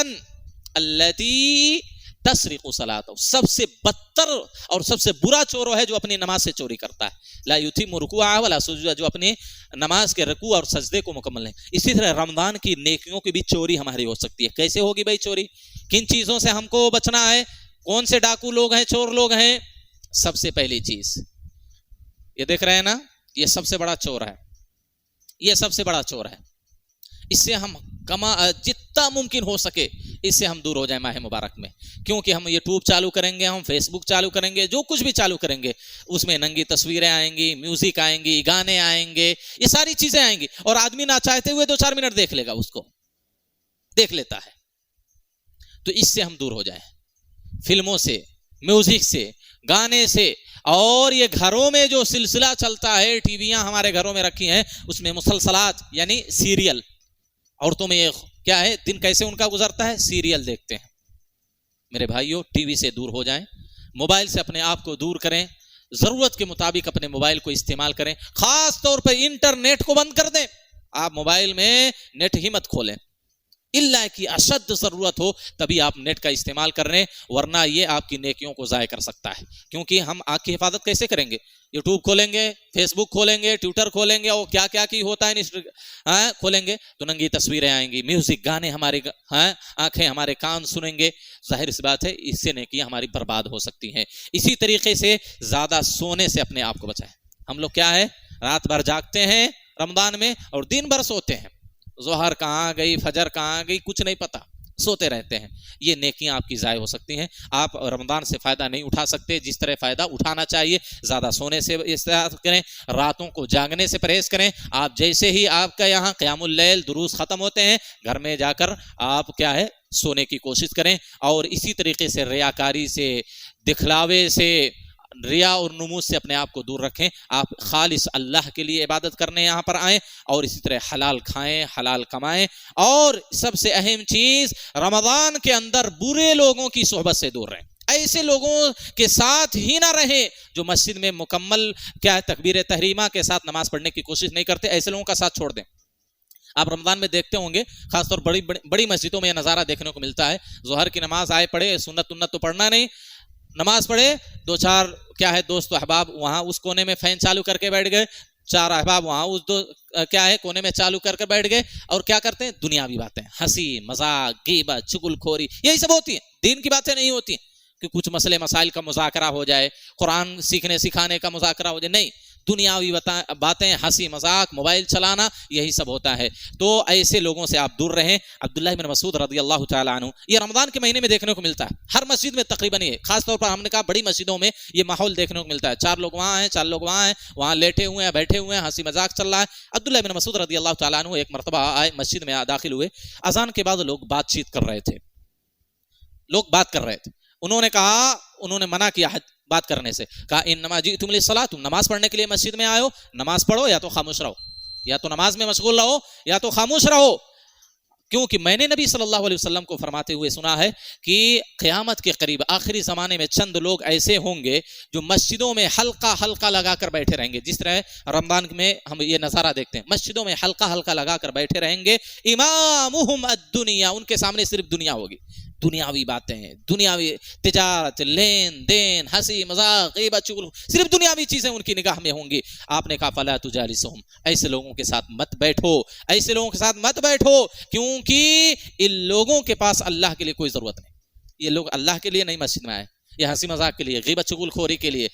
التی تسرق صلاۃ، سب سے بدتر اور سب سے برا چور ہے جو اپنی نماز سے چوری کرتا ہے. لا یتم رکوعہ ولا سجودہ، جو اپنی نماز کے رکوع اور سجدے کو مکمل نہیں. اسی طرح رمضان کی نیکیوں کی بھی چوری ہماری ہو سکتی ہے. کیسے ہوگی بھائی چوری؟ کن چیزوں سے ہم کو بچنا ہے؟ کون سے ڈاکو لوگ ہیں، چور لوگ ہیں؟ سب سے پہلی چیز یہ دیکھ رہے ہیں نا، یہ سب سے بڑا چور ہے، یہ سب سے بڑا چور ہے. اس سے ہم جتنا ممکن ہو سکے اس سے ہم دور ہو جائیں ماہ مبارک میں. کیونکہ ہم یوٹیوب چالو کریں گے، ہم فیس بک چالو کریں گے، جو کچھ بھی چالو کریں گے اس میں ننگی تصویریں آئیں گی، میوزک آئیں گی، گانے آئیں گے، یہ ساری چیزیں آئیں گی. اور آدمی نہ چاہتے ہوئے 2-4 منٹ دیکھ لے گا، اس کو دیکھ لیتا ہے. تو اس سے ہم دور ہو جائیں، فلموں سے، میوزک سے، گانے سے. اور یہ گھروں میں جو سلسلہ چلتا ہے، ٹی ویاں ہمارے گھروں میں رکھی ہیں، اس میں مسلسلات یعنی سیریل. عورتوں میں یہ کیا ہے، دن کیسے ان کا گزرتا ہے؟ سیریل دیکھتے ہیں. میرے بھائیوں، ٹی وی سے دور ہو جائیں، موبائل سے اپنے آپ کو دور کریں، ضرورت کے مطابق اپنے موبائل کو استعمال کریں. خاص طور پر انٹرنیٹ کو بند کر دیں. آپ موبائل میں نیٹ ہی مت کھولیں، الا کی اشد ضرورت ہو تبھی آپ نیٹ کا استعمال کر رہے ہیں، ورنہ یہ آپ کی نیکیوں کو ضائع کر سکتا ہے. کیونکہ ہم آنکھ کی حفاظت کیسے کریں گے؟ یوٹیوب کھولیں گے، فیس بک کھولیں گے، ٹویٹر کھولیں گے، اور کیا کیا کی ہوتا ہے کھولیں گے تو ننگی تصویریں آئیں گی، میوزک گانے ہمارے آنکھیں ہمارے کان سنیں گے، ظاہر سی بات ہے اس سے نیکیاں ہماری برباد ہو سکتی ہیں. اسی طریقے سے زیادہ سونے سے اپنے آپ کو بچائیں. ہم لوگ کیا ہے رات بھر جاگتے ہیں رمضان میں اور دن بھر سوتے ہیں، ظہر کہاں گئی فجر کہاں گئی کچھ نہیں پتا، سوتے رہتے ہیں. یہ نیکیاں آپ کی ضائع ہو سکتی ہیں. آپ رمضان سے فائدہ نہیں اٹھا سکتے جس طرح فائدہ اٹھانا چاہیے. زیادہ سونے سے استعمال کریں، راتوں کو جاگنے سے پرہیز کریں. آپ جیسے ہی آپ کا یہاں قیام اللیل دروس ختم ہوتے ہیں، گھر میں جا کر آپ کیا ہے سونے کی کوشش کریں. اور اسی طریقے سے ریاکاری سے، دکھلاوے سے، ریا اور نمود سے اپنے آپ کو دور رکھیں. آپ خالص اللہ کے لیے عبادت کرنے یہاں پر آئیں، اور اسی طرح حلال کھائیں، حلال کمائیں. اور سب سے اہم چیز رمضان کے اندر برے لوگوں کی صحبت سے دور رہیں. ایسے لوگوں کے ساتھ ہی نہ رہیں جو مسجد میں مکمل کیا ہے تکبیر تحریمہ کے ساتھ نماز پڑھنے کی کوشش نہیں کرتے. ایسے لوگوں کا ساتھ چھوڑ دیں. آپ رمضان میں دیکھتے ہوں گے خاص طور بڑی مسجدوں میں یہ نظارہ دیکھنے کو ملتا ہے. ظہر کی نماز آئے پڑھے، سنت تو پڑھنا نہیں، نماز پڑھے، دو چار کیا ہے دوست احباب وہاں اس کونے میں فین چالو کر کے بیٹھ گئے، چار احباب وہاں اس کیا ہے کونے میں چالو کر کے بیٹھ گئے، اور کیا کرتے ہیں دنیاوی باتیں، ہنسی مذاق غیبت چغل خوری، یہی سب ہوتی ہیں. دین کی باتیں نہیں ہوتی کہ کچھ مسئلے مسائل کا مذاکرہ ہو جائے، قرآن سیکھنے سکھانے کا مذاکرہ ہو جائے، نہیں، دنیاوی باتیں، ہنسی مذاق، موبائل چلانا، یہی سب ہوتا ہے. تو ایسے لوگوں سے آپ دور رہیں. عبداللہ بن مسعود رضی اللہ تعالیٰ عنہ، یہ رمضان کے مہینے میں دیکھنے کو ملتا ہے ہر مسجد میں تقریباً. یہ خاص طور پر ہم نے کہا بڑی مسجدوں میں یہ ماحول دیکھنے کو ملتا ہے. 4 لوگ وہاں ہیں، 4 لوگ وہاں ہیں، وہاں لیٹے ہوئے ہیں، بیٹھے ہوئے ہیں، ہنسی مذاق چل رہا ہے. عبداللہ بن مسعود رضی اللہ تعالیٰ عنہ ایک مرتبہ آئے مسجد میں داخل ہوئے. اذان کے بعد لوگ بات چیت کر رہے تھے، انہوں نے کہا، انہوں نے منع کیا بات کرنے سے، کہا انما جئتم للصلاۃ، تم نماز پڑھنے کے لیے مسجد میں آئے ہو، نماز پڑھو یا تو خاموش رہو، یا تو نماز میں مشغول رہو یا تو خاموش رہو. کیونکہ میں نے نبی صلی اللہ علیہ وسلم کو فرماتے ہوئے سنا ہے کہ قیامت کے قریب آخری زمانے میں چند لوگ ایسے ہوں گے جو مسجدوں میں حلقہ لگا کر بیٹھے رہیں گے. جس طرح رمضان میں ہم یہ نظارہ دیکھتے ہیں، مسجدوں میں حلقہ لگا کر بیٹھے رہیں گے. امامہم الدنیا، ان کے سامنے صرف دنیا ہوگی، دنیاوی باتیں، دنیاوی تجارت، لین دین، ہنسی مذاق غیبت چغل، صرف دنیاوی چیزیں ان کی نگاہ میں ہوں گی. آپ نے کہا فلا تجالسہم، ایسے لوگوں کے ساتھ مت بیٹھو، ایسے لوگوں کے ساتھ مت بیٹھو، کیونکہ ان لوگوں کے پاس اللہ کے لیے کوئی ضرورت نہیں. یہ لوگ اللہ کے لیے نہیں مسجد میں آئے، یہ ہنسی مذاق کے لیے، غیبت چغل خوری کے لیے،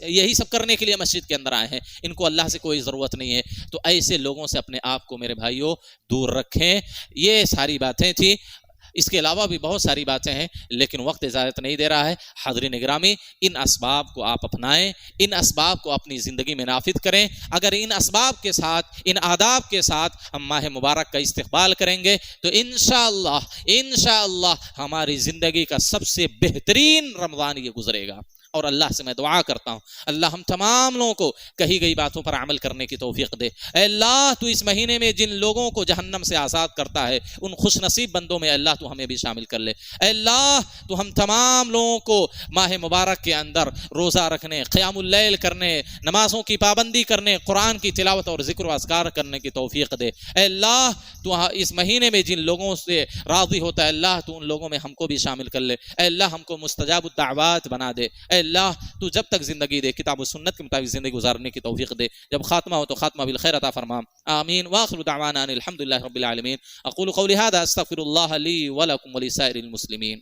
یہی سب کرنے کے لیے مسجد کے اندر آئے ہیں. ان کو اللہ سے کوئی ضرورت نہیں ہے. تو ایسے لوگوں سے اپنے آپ کو میرے بھائیوں دور رکھیں. یہ ساری باتیں تھیں، اس کے علاوہ بھی بہت ساری باتیں ہیں لیکن وقت اجازت نہیں دے رہا ہے. حاضرین گرامی، ان اسباب کو آپ اپنائیں، ان اسباب کو اپنی زندگی میں نافذ کریں. اگر ان اسباب کے ساتھ، ان آداب کے ساتھ ہم ماہ مبارک کا استقبال کریں گے تو انشاءاللہ ہماری زندگی کا سب سے بہترین رمضان یہ گزرے گا. اور اللہ سے میں دعا کرتا ہوں اللہ ہم تمام لوگوں کو کہی گئی باتوں پر عمل کرنے کی توفیق دے. اے اللہ تو اس مہینے میں جن لوگوں کو جہنم سے آزاد کرتا ہے ان خوش نصیب بندوں میں اللہ تو ہمیں بھی شامل کر لے. اے اللہ تو ہم تمام لوگوں کو ماہ مبارک کے اندر روزہ رکھنے، قیام اللیل کرنے، نمازوں کی پابندی کرنے، قرآن کی تلاوت اور ذکر و اذکار کرنے کی توفیق دے. اے اللہ تو اس مہینے میں جن لوگوں سے راضی ہوتا ہے اللہ تو ان لوگوں میں ہم کو بھی شامل کر لے. اے اللہ ہم کو مستجاب الدعوات بنا دے. اے اللہ تو جب تک زندگی دے کتاب و سنت کے مطابق زندگی گزارنے کی توفیق دے. جب خاتمہ ہو تو خاتمہ بالخیر عطا فرما. آمین. واخر دعوانا الحمدللہ رب العالمین. اقول قولی هذا استغفر اللہ لی ولکم ولسائر المسلمین.